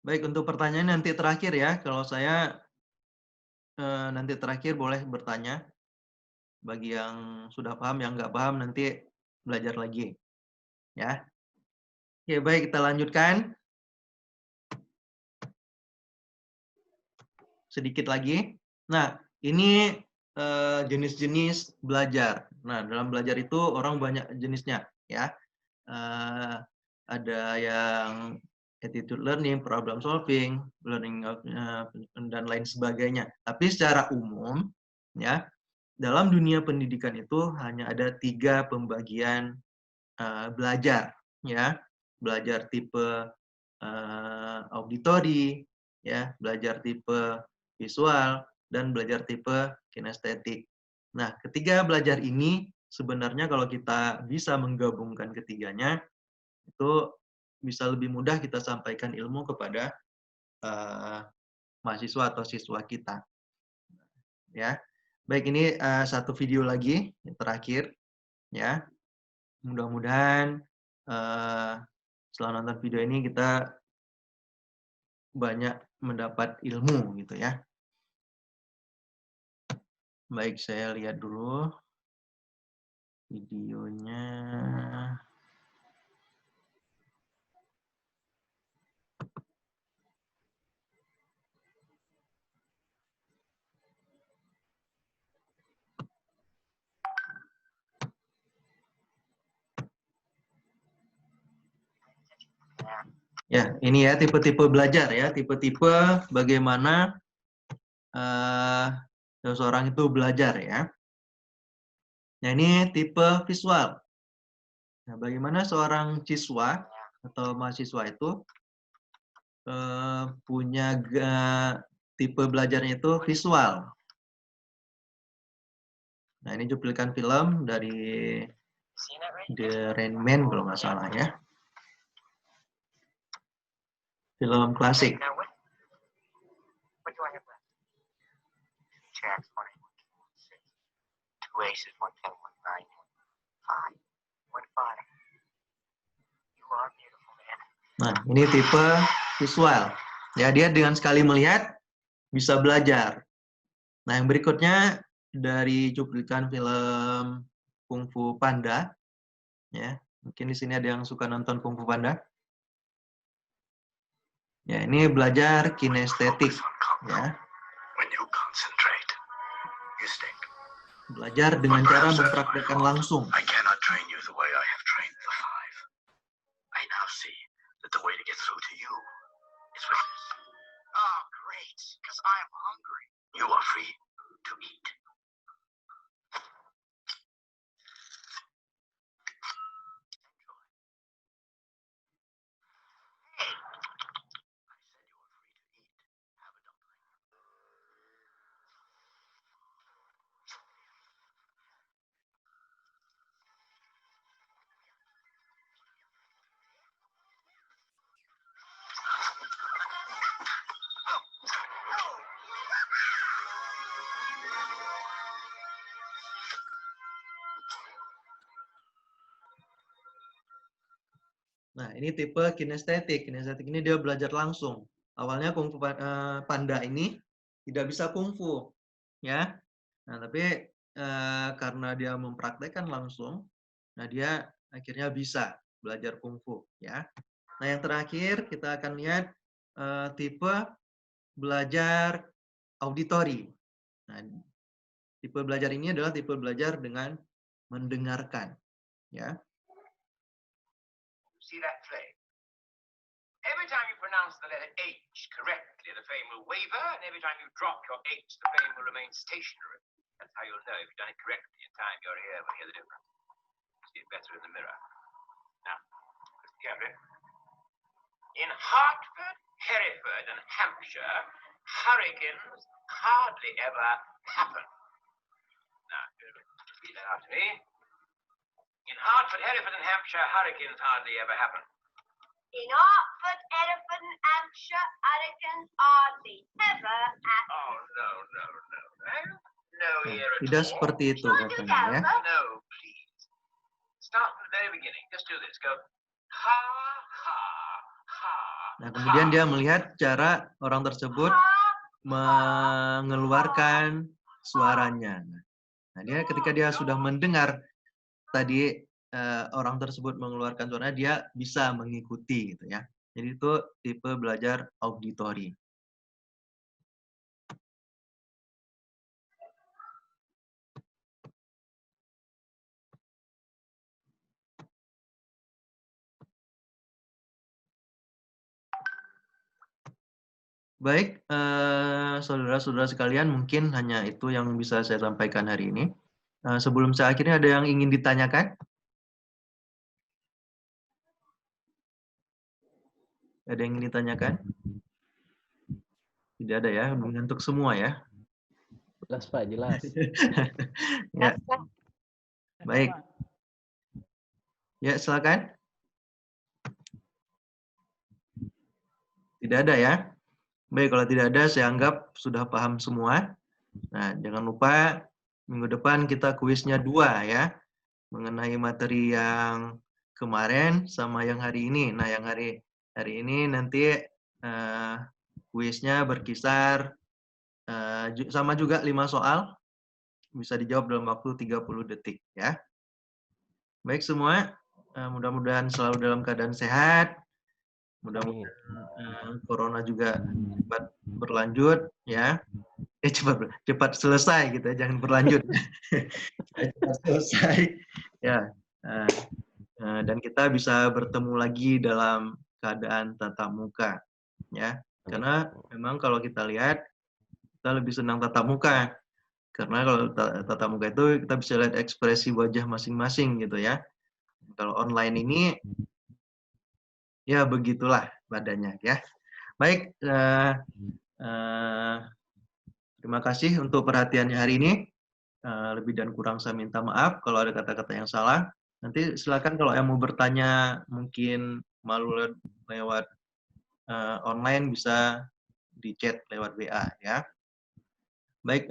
Baik, untuk pertanyaan nanti terakhir ya. Kalau saya nanti terakhir boleh bertanya. Bagi yang sudah paham, yang nggak paham nanti belajar lagi. Ya. Oke, baik, kita lanjutkan. Sedikit lagi. Nah, ini jenis-jenis belajar. Nah, dalam belajar itu orang banyak jenisnya. Ya. Ada yang attitude learning, problem solving, learning dan lain sebagainya. Tapi secara umum, ya, dalam dunia pendidikan itu hanya ada 3 pembagian belajar, ya, belajar tipe auditori, ya, belajar tipe visual, dan belajar tipe kinestetik. Nah, ketiga belajar ini sebenarnya kalau kita bisa menggabungkan ketiganya, itu bisa lebih mudah kita sampaikan ilmu kepada mahasiswa atau siswa kita. Ya, baik, ini satu video lagi yang terakhir, ya. Mudah-mudahan setelah nonton video ini kita banyak mendapat ilmu gitu ya. Baik, saya lihat dulu videonya. Ya, ini ya tipe-tipe belajar ya, tipe-tipe bagaimana seseorang itu belajar ya. Nah, ini tipe visual. Nah, bagaimana seorang siswa atau mahasiswa itu punya tipe belajarnya itu visual. Nah, ini cuplikan film dari The Rain Man kalau nggak salah ya. Film klasik. Nah, ini tipe visual. Ya, dia dengan sekali melihat bisa belajar. Nah, yang berikutnya dari cuplikan film Kung Fu Panda, ya. Mungkin di sini ada yang suka nonton Kung Fu Panda. Ya, ini belajar kinestetik, ya. When you concentrate, you stick. Belajar dengan cara mempraktekkan langsung. I cannot train you the way I have trained the five. I now see that the way to get through to you is with this. Oh, great, because I'm hungry. You are free to eat. Nah, ini tipe kinestetik. Kinestetik ini dia belajar langsung. Awalnya Kung Fu Panda ini tidak bisa kungfu, ya. Nah, tapi karena dia mempraktekkan langsung, nah dia akhirnya bisa belajar kungfu, ya. Nah, yang terakhir kita akan lihat tipe belajar auditori. Nah, tipe belajar ini adalah tipe belajar dengan mendengarkan, ya. See that flame? Every time you pronounce the letter H correctly, the flame will waver, and every time you drop your H, the flame will remain stationary. That's how you'll know if you've done it correctly in time your ear will hear the difference. See it better in the mirror. Now, listen carefully. In Hartford, Hereford, and Hampshire, hurricanes hardly ever happen. Now, repeat that after me. In Hartford, Hereford, and Hampshire, hurricanes hardly ever happen. In Hartford, Hereford, and Hampshire, hurricanes hardly ever happen. Oh, no. No, here at Tidak all. seperti itu katanya, ya. No, please. Start from the very beginning. Just do this. Go ha, ha, ha. Nah, kemudian dia melihat cara orang tersebut mengeluarkan suaranya. Nah, dia ketika dia sudah mendengar tadi orang tersebut mengeluarkan suaranya, dia bisa mengikuti, gitu ya. Jadi itu tipe belajar auditori. Baik, saudara-saudara sekalian, mungkin hanya itu yang bisa saya sampaikan hari ini. Sebelum saya akhiri, ada yang ingin ditanyakan? Ada yang ingin ditanyakan? Tidak ada ya, mengantuk semua ya. Jelas Pak, jelas. Ya. Baik. Ya, silakan. Tidak ada ya. Baik, kalau tidak ada, saya anggap sudah paham semua. Nah, jangan lupa minggu depan kita kuisnya 2 ya. Mengenai materi yang kemarin sama yang hari ini. Nah, yang hari ini nanti kuisnya berkisar sama juga 5 soal. Bisa dijawab dalam waktu 30 detik ya. Baik semua, mudah-mudahan selalu dalam keadaan sehat. Mudah-mudahan corona juga cepat berlanjut ya. Cepat selesai gitu ya, jangan berlanjut. Cepat selesai ya. Dan kita bisa bertemu lagi dalam keadaan tatap muka ya. Karena memang kalau kita lihat, kita lebih senang tatap muka. Karena kalau tatap muka itu kita bisa lihat ekspresi wajah masing-masing gitu ya. Kalau online ini ya begitulah badannya ya. Baik, terima kasih untuk perhatiannya hari ini. Lebih dan kurang saya minta maaf kalau ada kata-kata yang salah. Nanti silakan kalau yang mau bertanya mungkin malu lewat online bisa di chat lewat WA ya. Baik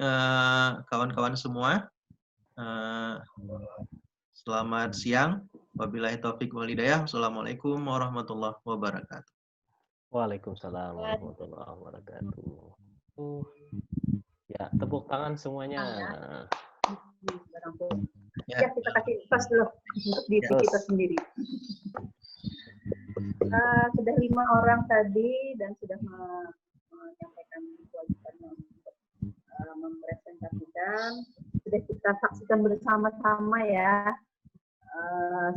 kawan-kawan semua, selamat siang. Wabillahi taufik wal hidayah. Assalamualaikum warahmatullahi wabarakatuh. Waalaikumsalam warahmatullahi wabarakatuh. Ya, tepuk tangan semuanya. barang bukti. Ya. Ya, kita kasih tos dulu untuk diri kita sendiri. Sudah 5 orang tadi dan sudah menyampaikan kewajibannya untuk mempresentasikan. Sudah kita saksikan bersama-sama ya.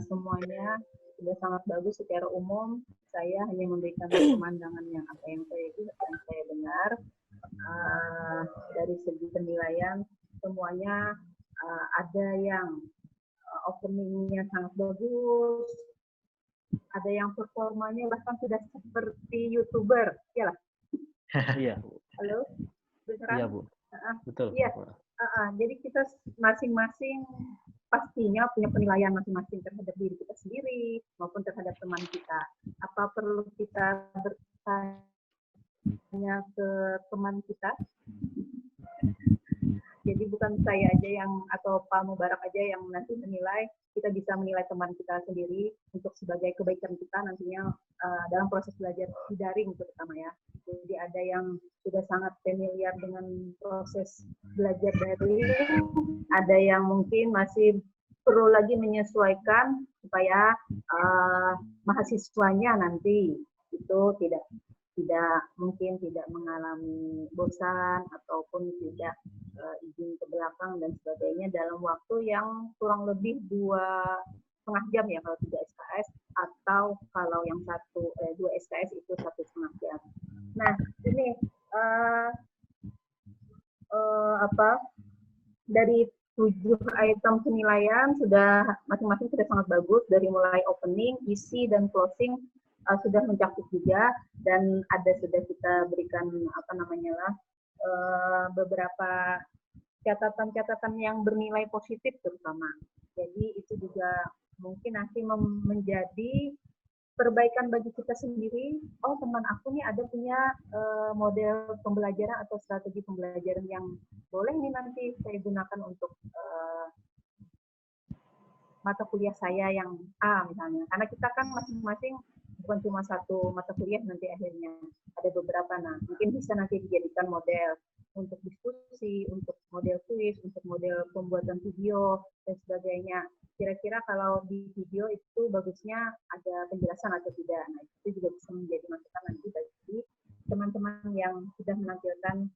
Semuanya sudah sangat bagus secara umum. Saya hanya memberikan pemandangan yang apa yang saya dengar. Dari segi penilaian semuanya ada yang openingnya sangat bagus, ada yang performanya bahkan sudah seperti YouTuber, ya lah. Iya. Halo, beneran? Iya, Bu. Betul. Iya. Jadi kita masing-masing pastinya punya penilaian masing-masing terhadap diri kita sendiri maupun terhadap teman kita. Apa perlu kita bertanya ke teman kita? Jadi bukan saya aja yang atau Pak Mubarak aja yang nanti menilai, kita bisa menilai teman kita sendiri untuk sebagai kebaikan kita nantinya dalam proses belajar di daring terutama ya. Jadi ada yang sudah sangat familiar dengan proses belajar daring, ada yang mungkin masih perlu lagi menyesuaikan supaya mahasiswanya nanti itu tidak mungkin tidak mengalami bosan ataupun tidak izin ke belakang dan sebagainya dalam waktu yang kurang lebih 2,5 jam ya kalau 3 SKS, atau kalau yang 2 SKS itu 1,5 jam. Nah ini dari 7 item penilaian sudah masing-masing sudah sangat bagus, dari mulai opening, isi dan closing sudah mencakup juga, dan sudah kita berikan beberapa catatan-catatan yang bernilai positif terutama. Jadi itu juga mungkin nanti menjadi perbaikan bagi kita sendiri. Oh, teman aku nih ada punya model pembelajaran atau strategi pembelajaran yang boleh nih nanti saya gunakan untuk mata kuliah saya yang A misalnya. Karena kita kan masing-masing bukan cuma satu mata kuliah nanti akhirnya, ada beberapa. Nah, mungkin bisa nanti dijadikan model untuk diskusi, untuk model kuis, untuk model pembuatan video dan sebagainya. Kira-kira kalau di video itu bagusnya ada penjelasan atau tidak. Nah, itu juga bisa menjadi masukan nanti bagi teman-teman yang sudah menampilkan.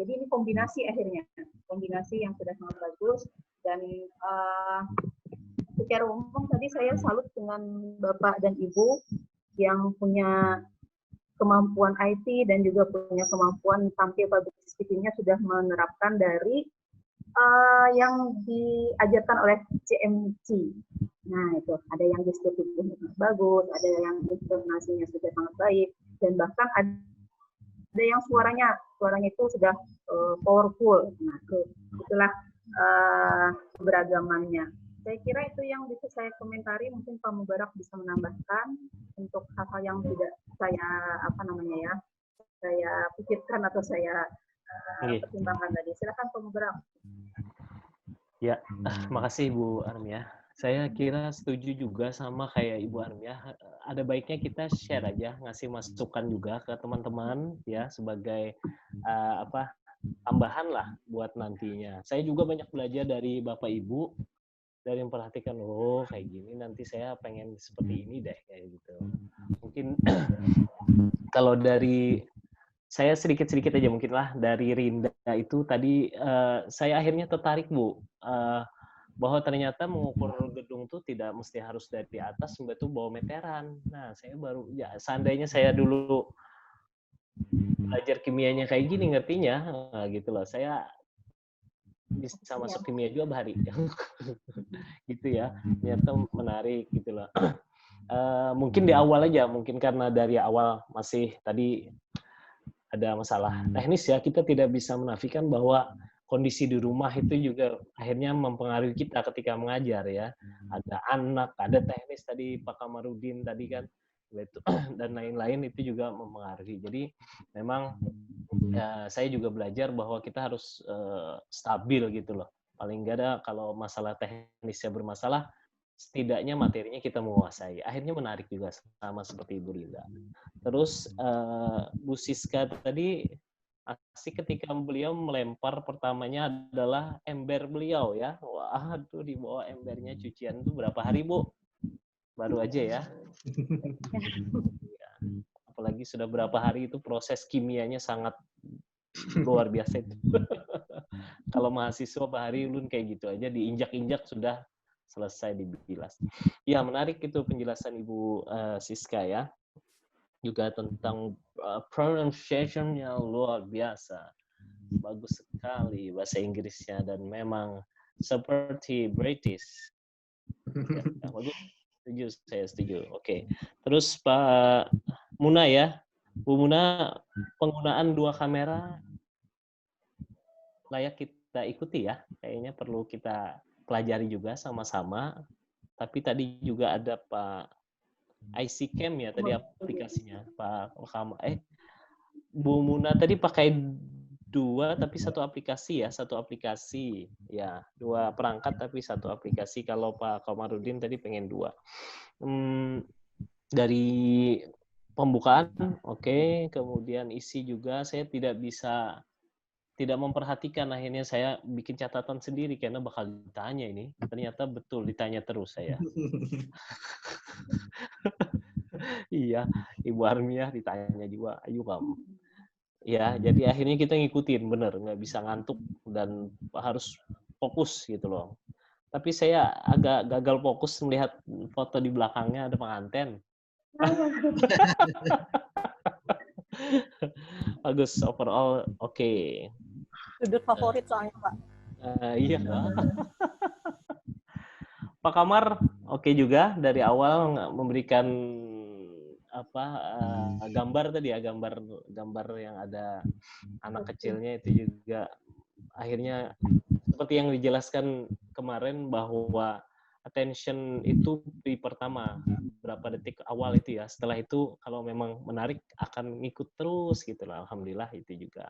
Jadi ini kombinasi akhirnya, kombinasi yang sudah sangat bagus. Dan secara umum tadi saya salut dengan Bapak dan Ibu yang punya kemampuan IT dan juga punya kemampuan tampil public speaking-nya sudah menerapkan dari yang diajarkan oleh CMC. Nah itu ada yang gesturnya bagus, ada yang intonasinya sudah sangat baik, dan bahkan ada yang suaranya itu sudah powerful. Nah itulah keberagamannya. Saya kira itu yang bisa saya komentari. Mungkin Pak Mubarak bisa menambahkan untuk hal-hal yang tidak saya saya pikirkan atau saya pertimbangkan tadi. Silakan Pak Mubarak. Ya, makasih Bu Armia. Saya kira setuju juga sama kayak Ibu Armia. Ada baiknya kita share aja, ngasih masukan juga ke teman-teman ya sebagai tambahan lah buat nantinya. Saya juga banyak belajar dari Bapak Ibu, dari memperhatikan, oh kayak gini nanti saya pengen seperti ini deh kayak gitu. Mungkin kalau dari saya sedikit-sedikit aja mungkin lah, dari Rinda itu tadi saya akhirnya tertarik Bu, bahwa ternyata mengukur gedung tuh tidak mesti harus dari atas, Mbak tuh bawa meteran. Nah saya baru, ya seandainya saya dulu belajar kimianya kayak gini ngertinya, gitu loh, saya bisa masuk kimia juga bahari gitu ya, ternyata menarik gitu loh. Mungkin di awal aja, mungkin karena dari awal masih tadi ada masalah teknis ya, kita tidak bisa menafikan bahwa kondisi di rumah itu juga akhirnya mempengaruhi kita ketika mengajar ya. Ada anak, ada teknis tadi Pak Kamarudin tadi kan, dan lain-lain itu juga mempengaruhi. Jadi memang saya juga belajar bahwa kita harus stabil gitu loh. Paling nggak ada kalau masalah teknisnya bermasalah, setidaknya materinya kita menguasai. Akhirnya menarik juga sama seperti Ibu Rinda. Terus Bu Siska tadi asik ketika beliau melempar pertamanya adalah ember beliau ya. Waduh, dibawa embernya cucian itu berapa hari, Bu? Baru aja ya. Apalagi sudah berapa hari itu proses kimianya sangat luar biasa itu. Kalau mahasiswa bahari ulun kayak gitu aja diinjak-injak sudah selesai dibilas. Ya, menarik itu penjelasan Ibu Siska ya. Juga tentang pronunciation-nya luar biasa. Bagus sekali bahasa Inggrisnya dan memang seperti British. Ya, bagus. Setuju, saya setuju. Oke. Terus Pak Muna ya. Bu Muna, penggunaan 2 kamera layak kita ikuti ya. Kayaknya perlu kita pelajari juga sama-sama. Tapi tadi juga ada Pak IC Cam ya tadi aplikasinya. Pak Bu Muna tadi pakai 2 tapi 1 aplikasi ya, 1 aplikasi. Ya, 2 perangkat tapi 1 aplikasi. Kalau Pak Komarudin tadi pengen 2. Dari pembukaan, oke. Kemudian isi juga saya tidak memperhatikan, akhirnya saya bikin catatan sendiri karena bakal ditanya ini. Ternyata betul ditanya terus saya. Iya, Ibu Armiah ditanya juga, ayo kamu. Ya, jadi akhirnya kita ngikutin, bener, nggak bisa ngantuk dan harus fokus gitu loh. Tapi saya agak gagal fokus melihat foto di belakangnya ada pengantin. Bagus, overall oke. Sudut favorit soalnya, Pak. Iya. Pak Kamar oke juga dari awal memberikan gambar tadi ya, gambar yang ada anak kecilnya itu juga akhirnya seperti yang dijelaskan kemarin bahwa attention itu di pertama berapa detik awal itu ya, setelah itu kalau memang menarik akan ngikut terus gitu lah. Alhamdulillah itu juga.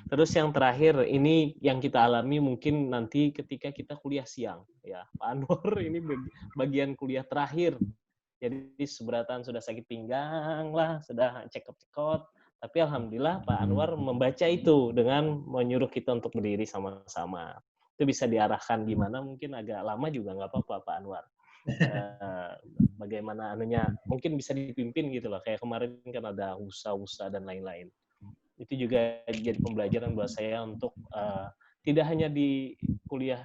Terus yang terakhir ini yang kita alami mungkin nanti ketika kita kuliah siang ya, Pak Anwar ini bagian kuliah terakhir. Jadi seberatan sudah sakit pinggang lah, sudah cekot-cekot. Tapi alhamdulillah Pak Anwar membaca itu dengan menyuruh kita untuk berdiri sama-sama. Itu bisa diarahkan gimana, mungkin agak lama juga nggak apa-apa Pak Anwar. Bagaimana anunya, mungkin bisa dipimpin gitu loh. Kayak kemarin kan ada usaha dan lain-lain. Itu juga jadi pembelajaran buat saya untuk tidak hanya di kuliah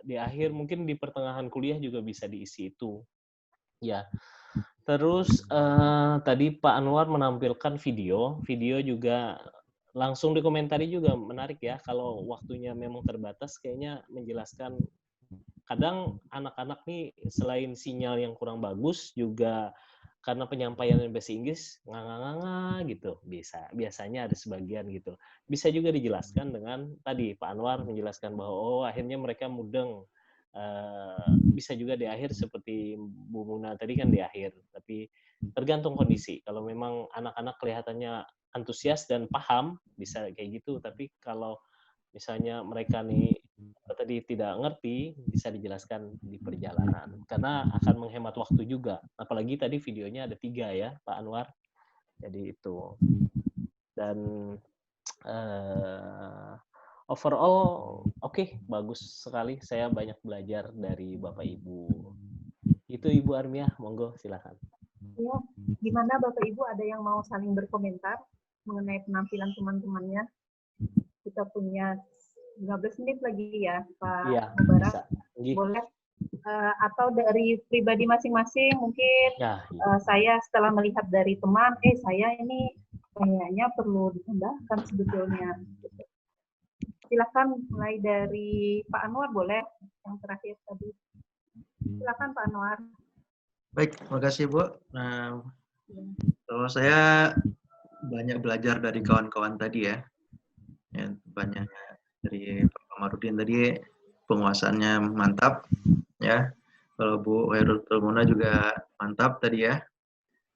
di akhir, mungkin di pertengahan kuliah juga bisa diisi itu. Ya, terus tadi Pak Anwar menampilkan video juga langsung dikomentari juga menarik ya. Kalau waktunya memang terbatas, kayaknya menjelaskan. Kadang anak-anak nih selain sinyal yang kurang bagus juga karena penyampaian bahasa Inggris nganga gitu. Biasanya ada sebagian gitu. Bisa juga dijelaskan dengan tadi Pak Anwar menjelaskan bahwa akhirnya mereka mudeng. Bisa juga di akhir seperti Bu Muna tadi kan di akhir, tapi tergantung kondisi. Kalau memang anak-anak kelihatannya antusias dan paham bisa kayak gitu, tapi kalau misalnya mereka nih tadi tidak ngerti, bisa dijelaskan di perjalanan karena akan menghemat waktu juga. Apalagi tadi videonya ada 3 ya Pak Anwar, jadi itu. Dan overall oke, bagus sekali. Saya banyak belajar dari Bapak Ibu. Itu Ibu Armiah, monggo silakan. Ya, gimana Bapak Ibu ada yang mau saling berkomentar mengenai penampilan teman-temannya? Kita punya 15 menit lagi ya, Pak Mubarak. Boleh atau dari pribadi masing-masing mungkin saya setelah melihat dari teman, saya ini kayaknya perlu ditambahkan sebetulnya. Silakan mulai dari Pak Anwar boleh yang terakhir tadi. Silakan Pak Anwar. Baik, terima kasih Bu. Nah, kalau saya banyak belajar dari kawan-kawan tadi ya. Banyak dari Pak Kamarudin tadi penguasaannya mantap ya. Kalau Bu Hairul Muna juga mantap tadi ya.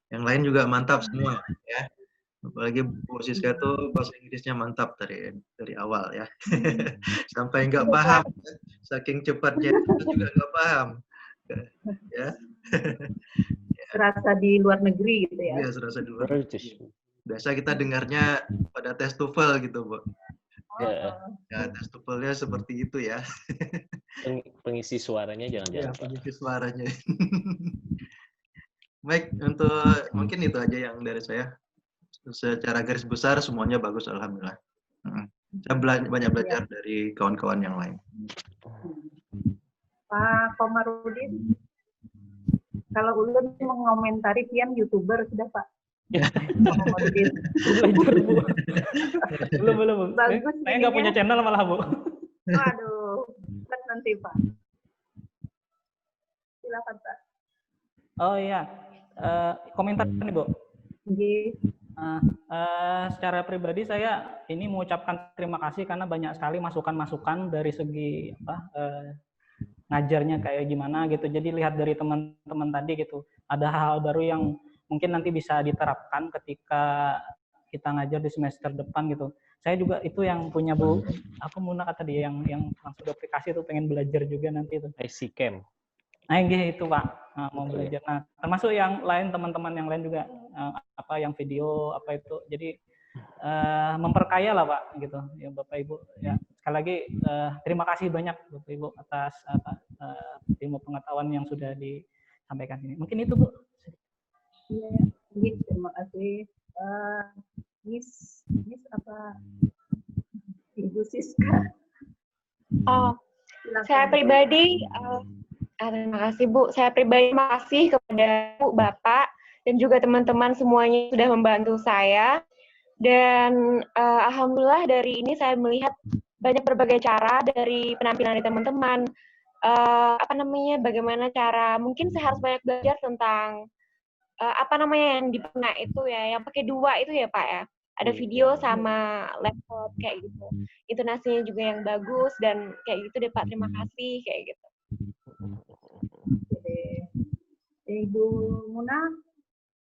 Yang lain juga mantap semua ya. Apalagi Bu Siska tuh bahasa Inggrisnya mantap dari awal ya. Sampai nggak paham, saking cepatnya juga nggak paham. Ya. Serasa di luar negeri gitu ya. Iya, serasa di luar negeri. Biasa kita dengarnya pada tes TOEFL gitu, Bu. Ya, Ya, tes TOEFL-nya seperti itu ya. pengisi suaranya Ya, jangan-jangan, Pak. pengisi suaranya. Baik, untuk mungkin itu aja yang dari saya. Secara garis besar semuanya bagus, alhamdulillah. Saya banyak belajar dari kawan-kawan yang lain. Pak Komarudin, kalau ulun mengomentari Pian YouTuber sudah Pak. Pak Komarudin. Belajar, Bu. Belum. Bagus Saya nggak punya channel malah, Bu. Waduh, nanti Pak. Silakan Pak. Oh iya, komentar nih, Bu. Secara pribadi saya ini mengucapkan terima kasih karena banyak sekali masukan-masukan dari segi ngajarnya kayak gimana gitu. Jadi lihat dari teman-teman tadi gitu, ada hal-hal baru yang mungkin nanti bisa diterapkan ketika kita ngajar di semester depan gitu. Saya juga itu yang punya Bu, aku menggunakan tadi yang langsung di aplikasi itu pengen belajar juga nanti itu. IC Camp. Nah, gitu Pak, mau belajar. Nah, termasuk yang lain teman-teman yang lain juga yang video apa itu. Jadi memperkaya lah Pak gitu. Ya Bapak Ibu ya. Sekali lagi terima kasih banyak Bapak Ibu atas ilmu pengetahuan yang sudah disampaikan ini. Mungkin itu Bu. Iya, terima kasih. Miss apa? Ibu Siska. Oh, saya pribadi terima kasih Bu. Saya pribadi terima kasih kepada Bu, Bapak, dan juga teman-teman semuanya yang sudah membantu saya. Dan alhamdulillah dari ini saya melihat banyak berbagai cara dari penampilan dari teman-teman. Bagaimana cara, mungkin saya harus banyak belajar tentang yang di pena itu ya, yang pakai 2 itu ya Pak ya. Ada video sama laptop kayak gitu. Intonasinya juga yang bagus dan kayak gitu deh Pak. Terima kasih kayak gitu. Ibu Muna,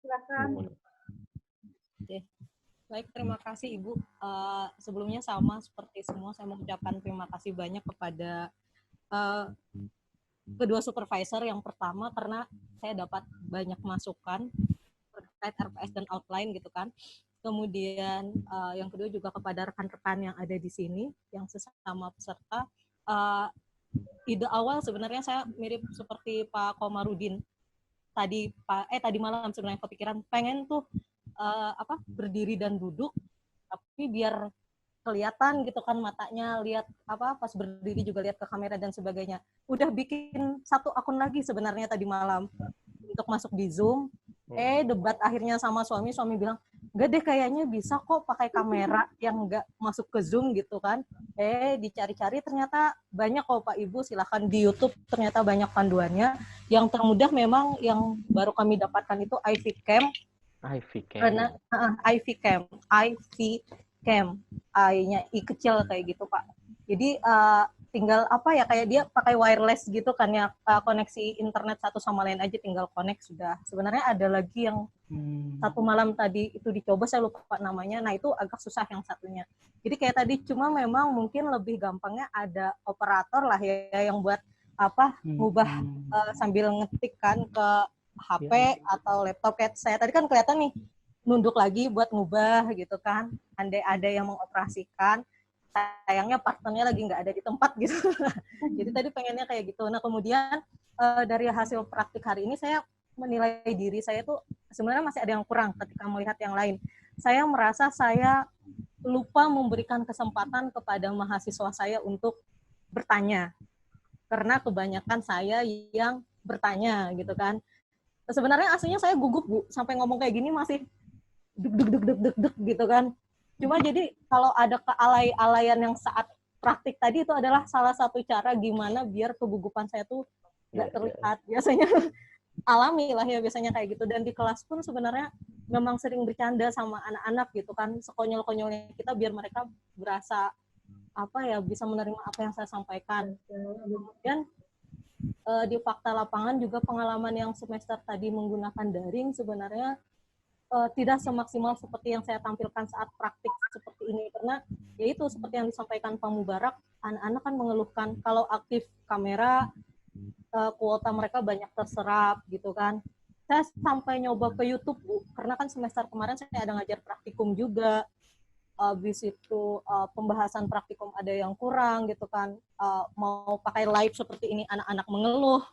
silakan. Oke. Baik, terima kasih Ibu. Sebelumnya sama seperti semua, saya mengucapkan terima kasih banyak kepada kedua supervisor. Yang pertama karena saya dapat banyak masukan terkait RPS dan outline gitu kan. Kemudian yang kedua juga kepada rekan-rekan yang ada di sini, yang sesama peserta. Ide awal sebenarnya saya mirip seperti Pak Komarudin. Tadi malam sebenarnya kepikiran pengen tuh berdiri dan duduk, tapi biar kelihatan gitu kan matanya, lihat pas berdiri juga lihat ke kamera dan sebagainya. Udah bikin 1 akun lagi sebenarnya tadi malam untuk masuk di Zoom. Debat akhirnya sama suami bilang, enggak deh kayaknya bisa kok pakai kamera yang enggak masuk ke Zoom gitu kan. Dicari-cari ternyata banyak kok Pak Ibu, silakan di YouTube ternyata banyak panduannya. Yang termudah memang yang baru kami dapatkan itu IV Cam. Karena IV Cam, I-nya I kecil kayak gitu Pak. Jadi tinggal kayak dia pakai wireless gitu kan ya, koneksi internet satu sama lain aja tinggal connect sudah. Sebenarnya ada lagi yang 1 malam tadi itu dicoba, saya lupa namanya. Nah itu agak susah yang satunya. Jadi kayak tadi cuma memang mungkin lebih gampangnya ada operator lah ya yang buat ngubah sambil ngetik kan ke HP atau laptop. Kayak saya tadi kan kelihatan nih nunduk lagi buat ngubah gitu kan. Andai ada yang mengoperasikan, sayangnya partnernya lagi nggak ada di tempat gitu. Jadi tadi pengennya kayak gitu. Nah kemudian dari hasil praktik hari ini saya menilai diri saya tuh sebenarnya masih ada yang kurang ketika melihat yang lain. Saya merasa saya lupa memberikan kesempatan kepada mahasiswa saya untuk bertanya. Karena kebanyakan saya yang bertanya gitu kan. Sebenarnya aslinya saya gugup Bu, sampai ngomong kayak gini masih deg gitu kan. Cuma jadi kalau ada kealay-alayan yang saat praktik tadi itu adalah salah satu cara gimana biar kegugupan saya tuh nggak terlihat. Biasanya alami lah ya biasanya kayak gitu. Dan di kelas pun sebenarnya memang sering bercanda sama anak-anak gitu kan, sekonyol-konyolnya kita biar mereka berasa bisa menerima apa yang saya sampaikan. Kemudian di fakta lapangan juga pengalaman yang semester tadi menggunakan daring sebenarnya tidak semaksimal seperti yang saya tampilkan saat praktik seperti ini, karena yaitu seperti yang disampaikan Pak Mubarak, anak-anak kan mengeluhkan kalau aktif kamera kuota mereka banyak terserap gitu kan. saya sampai nyoba ke YouTube, Bu, karena kan semester kemarin saya ada ngajar praktikum juga. Habis itu pembahasan praktikum ada yang kurang gitu kan, mau pakai live seperti ini anak-anak mengeluh.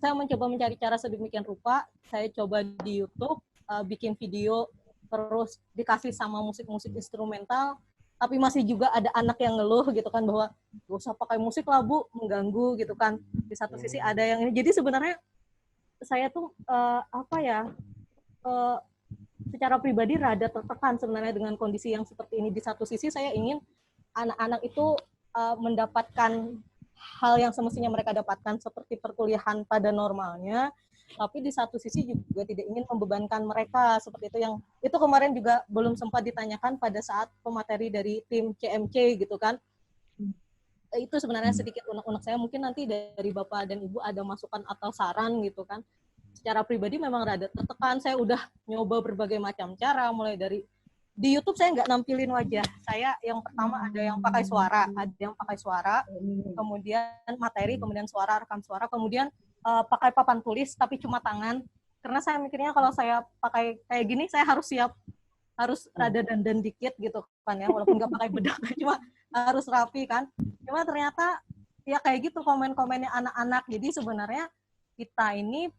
Saya mencoba mencari cara sedemikian rupa, saya coba di YouTube, bikin video, terus dikasih sama musik-musik instrumental, tapi masih juga ada anak yang ngeluh gitu kan, bahwa gak usah pakai musik lah Bu, mengganggu gitu kan. Di satu sisi ada yang ini, jadi sebenarnya saya tuh secara pribadi rada tertekan sebenarnya dengan kondisi yang seperti ini. Di satu sisi saya ingin anak-anak itu mendapatkan hal yang semestinya mereka dapatkan seperti perkuliahan pada normalnya, tapi di satu sisi juga tidak ingin membebankan mereka seperti itu, yang itu kemarin juga belum sempat ditanyakan pada saat pemateri dari tim CMC gitu kan. Itu sebenarnya sedikit unek-unek saya, mungkin nanti dari Bapak dan Ibu ada masukan atau saran gitu kan. Secara pribadi memang rada tertekan, saya udah nyoba berbagai macam cara, mulai dari di YouTube saya nggak nampilin wajah saya, yang pertama ada yang pakai suara, kemudian materi, kemudian suara, rekam suara, kemudian pakai papan tulis tapi cuma tangan, karena saya mikirnya kalau saya pakai kayak gini saya harus rada dandan dikit gitu kan ya, walaupun nggak pakai bedak, cuma harus rapi kan. Cuma ternyata ya kayak gitu komen-komennya anak-anak. Jadi sebenarnya kita ini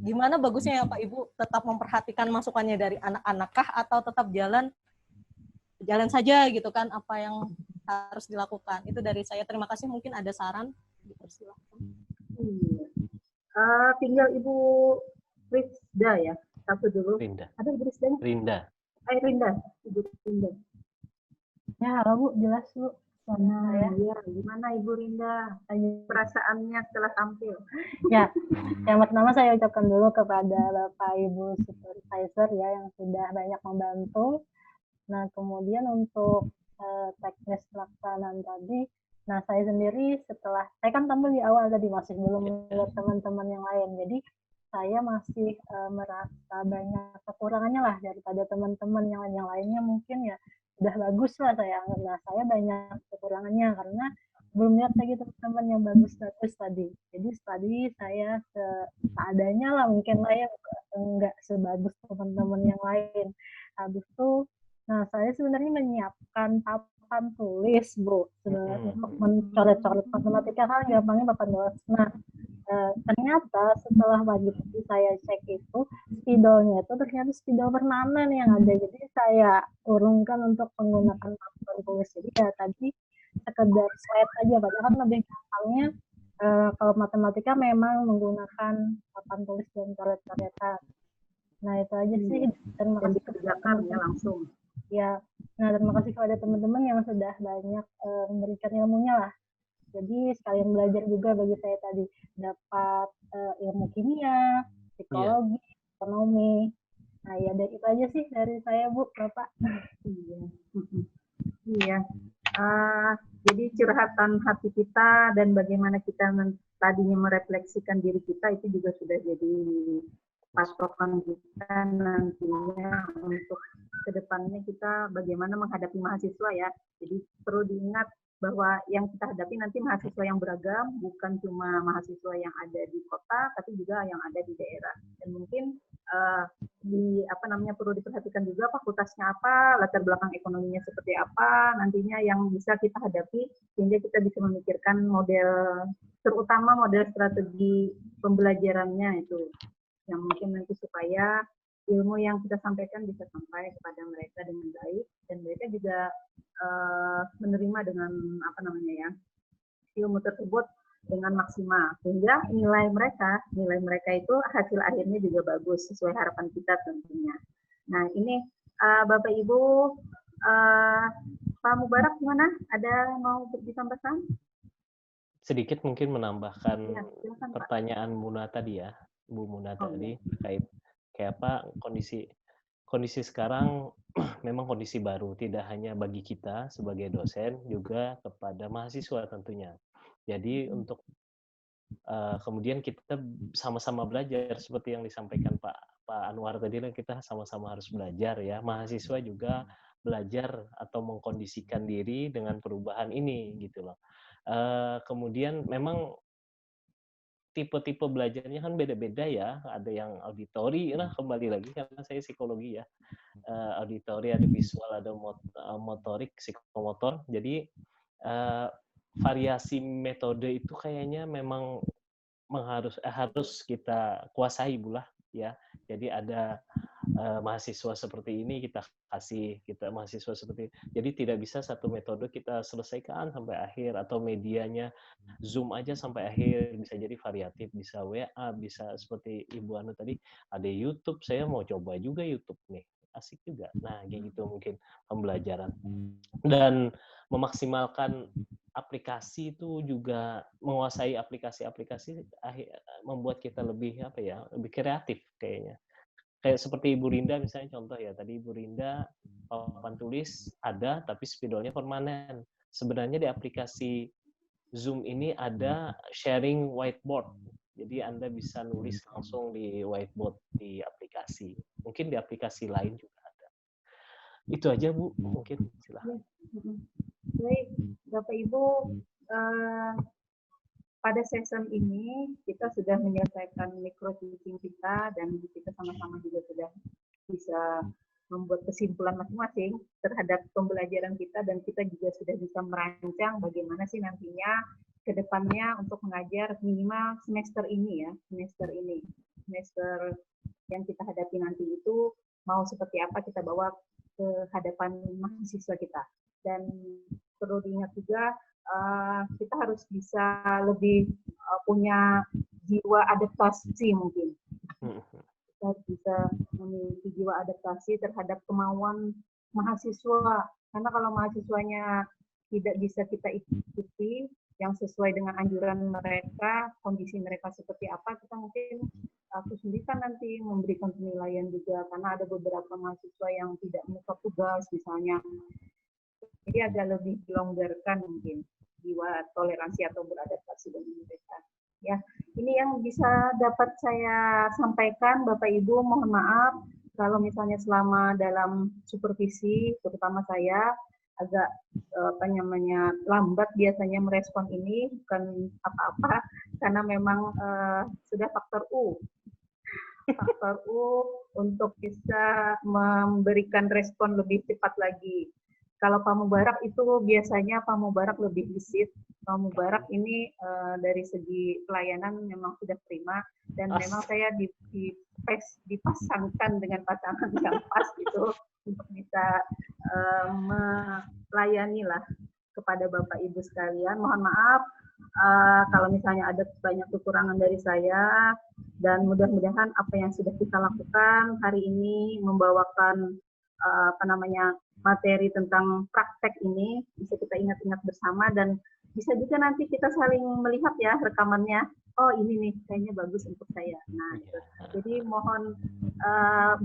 gimana bagusnya ya Pak Ibu tetap memperhatikan masukannya dari anak-anak kah, atau tetap jalan saja gitu kan apa yang harus dilakukan. Itu dari saya, terima kasih. Mungkin ada saran, dipersilakan. Tinggal Ibu Rizda ya, satu dulu. Rinda. Ada Ibu Rizda? Rinda. Rinda, Ibu Rinda. Ya, halo Bu, jelas Bu. Ya, gimana Ibu Rinda? Perasaannya setelah tampil? Ya, yang pertama saya ucapkan dulu kepada Bapak Ibu Supervisor ya yang sudah banyak membantu. Nah, kemudian untuk teknis pelaksanaan tadi, nah saya sendiri setelah, saya kan tampil di awal tadi, masih belum melihat teman-teman yang lain, jadi saya masih merasa banyak kekurangannya lah daripada teman-teman yang lainnya mungkin ya udah bagus lah saya anggap. Nah, saya banyak kekurangannya karena belum lihat lagi teman-teman yang bagus-bagus tadi. Jadi tadi saya seadanya lah mungkin lah ya, enggak sebagus teman-teman yang lain. Habis itu, nah saya sebenarnya menyiapkan papan tulis Bu, sebenarnya untuk mencoret-coret matematika kan gampangnya papan tulis. Nah, ternyata setelah pagi saya cek itu spidolnya itu ternyata spidol permanen yang ada, jadi saya urungkan untuk menggunakan papan tulis. Jadi ya tadi sekedar slide aja, padahal kan lebih gampangnya kalau matematika memang menggunakan papan tulis dan coret-coretan. Nah itu aja sih. Terima kasih kebijakan ya langsung. Ya, nah terima kasih kepada teman-teman yang sudah banyak memberikan ilmunya lah. Jadi sekalian belajar juga bagi saya tadi, dapat ilmu kimia, psikologi, ekonomi. Nah ya dari itu aja sih dari saya Bu, Bapak. Iya. Jadi curhatan hati kita dan bagaimana kita tadinya merefleksikan diri kita itu juga sudah jadi patokan kita nantinya untuk kedepannya kita bagaimana menghadapi mahasiswa ya. Jadi perlu diingat bahwa yang kita hadapi nanti mahasiswa yang beragam, bukan cuma mahasiswa yang ada di kota, tapi juga yang ada di daerah. Dan mungkin perlu diperhatikan juga fakultasnya apa, latar belakang ekonominya seperti apa, nantinya yang bisa kita hadapi, sehingga kita bisa memikirkan model, terutama model strategi pembelajarannya itu, yang mungkin nanti supaya ilmu yang kita sampaikan bisa sampai kepada mereka dengan baik, dan mereka juga menerima dengan ilmu tersebut dengan maksimal, sehingga nilai mereka itu hasil akhirnya juga bagus sesuai harapan kita tentunya. Nah ini Bapak Ibu, Pak Mubarak gimana? Ada mau ditambahkan? Sedikit mungkin menambahkan Ya, silakan, pertanyaan Muna tadi ya, Bu Muna tadi terkait kayak apa kondisi sekarang. Memang kondisi baru, tidak hanya bagi kita sebagai dosen, juga kepada mahasiswa tentunya. Jadi untuk kemudian kita sama-sama belajar seperti yang disampaikan Pak Anwar tadi, kita sama-sama harus belajar ya. Mahasiswa juga belajar atau mengkondisikan diri dengan perubahan ini gitu loh. Kemudian memang tipe-tipe belajarnya kan beda-beda ya. Ada yang auditori, nah kembali lagi karena saya psikologi ya. Auditori, ada visual, ada motorik, psikomotor. Jadi variasi metode itu kayaknya memang harus kita kuasai bulah ya. Jadi ada mahasiswa seperti ini kita mahasiswa seperti ini. Jadi tidak bisa satu metode kita selesaikan sampai akhir, atau medianya Zoom aja sampai akhir. Bisa jadi variatif, bisa WA, bisa seperti Ibu Anu tadi ada YouTube. Saya mau coba juga YouTube nih, asik juga. Nah kayak gitu mungkin pembelajaran. Dan memaksimalkan aplikasi itu juga, menguasai aplikasi-aplikasi membuat kita lebih lebih kreatif kayaknya. Kayak seperti Ibu Rinda misalnya contoh ya, tadi Ibu Rinda papan tulis ada tapi spidolnya permanen. Sebenarnya di aplikasi Zoom ini ada sharing whiteboard. Jadi Anda bisa nulis langsung di whiteboard di aplikasi. Mungkin di aplikasi lain juga ada. Itu aja Bu, mungkin silahkan. Baik, Bapak Ibu, pada session ini kita sudah menyelesaikan micro teaching kita, dan kita sama-sama juga sudah bisa membuat kesimpulan masing-masing terhadap pembelajaran kita, dan kita juga sudah bisa merancang bagaimana sih nantinya ke depannya untuk mengajar minimal semester ini ya, semester yang kita hadapi nanti itu mau seperti apa kita bawa ke hadapan mahasiswa kita. Dan perlu diingat juga kita harus bisa lebih punya jiwa adaptasi mungkin. Kita harus bisa memiliki jiwa adaptasi terhadap kemauan mahasiswa. Karena kalau mahasiswanya tidak bisa kita ikuti yang sesuai dengan anjuran mereka, kondisi mereka seperti apa, kita mungkin kesulitan nanti memberikan penilaian juga. Karena ada beberapa mahasiswa yang tidak menekap tugas misalnya. Jadi agak lebih dilonggarkan mungkin jiwa toleransi atau beradaptasi dengan mereka. Ya, ini yang bisa dapat saya sampaikan, Bapak Ibu. Mohon maaf kalau misalnya selama dalam supervisi, terutama saya agak lambat biasanya merespon ini, bukan apa-apa, karena memang sudah faktor U untuk bisa memberikan respon lebih cepat lagi. Kalau Pak Mubarak itu biasanya Pak Mubarak lebih gesit. Pak Mubarak ini dari segi pelayanan memang sudah prima, dan memang saya dipasangkan dengan pasangan yang pas gitu untuk bisa melayani lah kepada Bapak Ibu sekalian. Mohon maaf kalau misalnya ada banyak kekurangan dari saya, dan mudah-mudahan apa yang sudah kita lakukan hari ini membawakan materi tentang praktek ini bisa kita ingat-ingat bersama, dan bisa juga nanti kita saling melihat ya rekamannya. Oh ini nih kayaknya bagus untuk saya. Nah, jadi mohon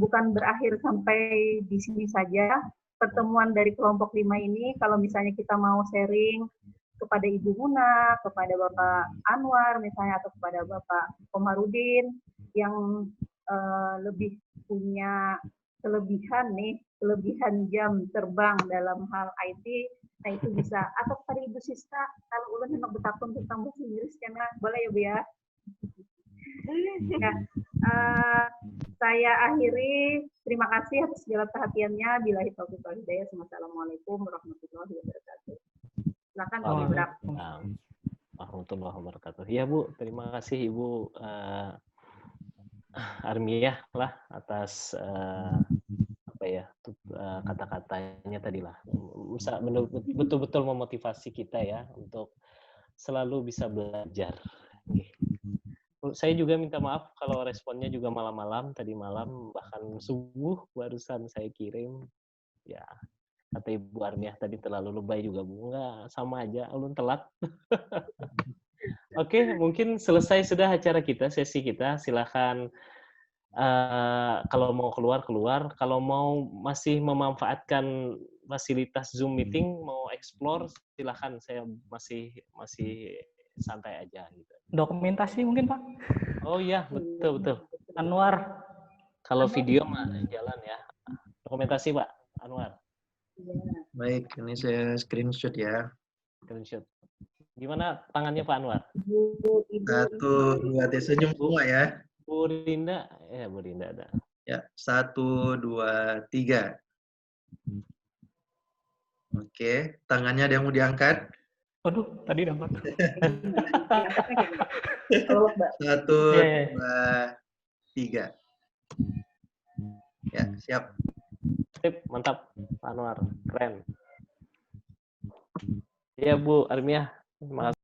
bukan berakhir sampai di sini saja pertemuan dari kelompok 5 ini. Kalau misalnya kita mau sharing kepada Ibu Muna, kepada Bapak Anwar misalnya, atau kepada Bapak Komarudin yang lebih punya kelebihan jam terbang dalam hal IT, nah itu bisa. Atau kepada Ibu Siska, kalau ulun hendak bertakun tentang bahasa Inggris, karena boleh ya Bu ya. Ya, saya akhiri. Terima kasih atas segala perhatiannya. Billahi taufiq wal hidayah. Wassalamualaikum warahmatullahi wabarakatuh. Silakan Pak Ibrak. Warahmatullahi wabarakatuh. Ya Bu, terima kasih Ibu Armiah lah atas kata-katanya tadi lah. Betul-betul memotivasi kita ya untuk selalu bisa belajar. Saya juga minta maaf kalau responnya juga malam-malam, tadi malam bahkan subuh barusan saya kirim. Ya, kata Ibu Armiah tadi terlalu lebay juga Bu. Enggak, sama aja, ulun telat. Oke, mungkin selesai sudah acara kita, sesi kita. Silakan kalau mau keluar. Kalau mau masih memanfaatkan fasilitas Zoom meeting, mau explore, silakan. Saya masih santai aja gitu. Dokumentasi mungkin Pak? Oh iya, betul. Anwar. Kalau video mah jalan ya. Dokumentasi Pak Anwar. Baik, ini saya screenshot ya. Screenshot. Gimana tangannya Pak Anwar? Satu, dua, tiga. Senyum semua ya. Bu Rinda, ya Bu Rinda ada. Ya, 1, 2, 3. Oke, tangannya ada yang mau diangkat? Waduh, tadi dapat. 1, Iya. 2, 3. Ya, siap. Sip, mantap Pak Anwar, keren. Ya Bu Armiah, terima kasih.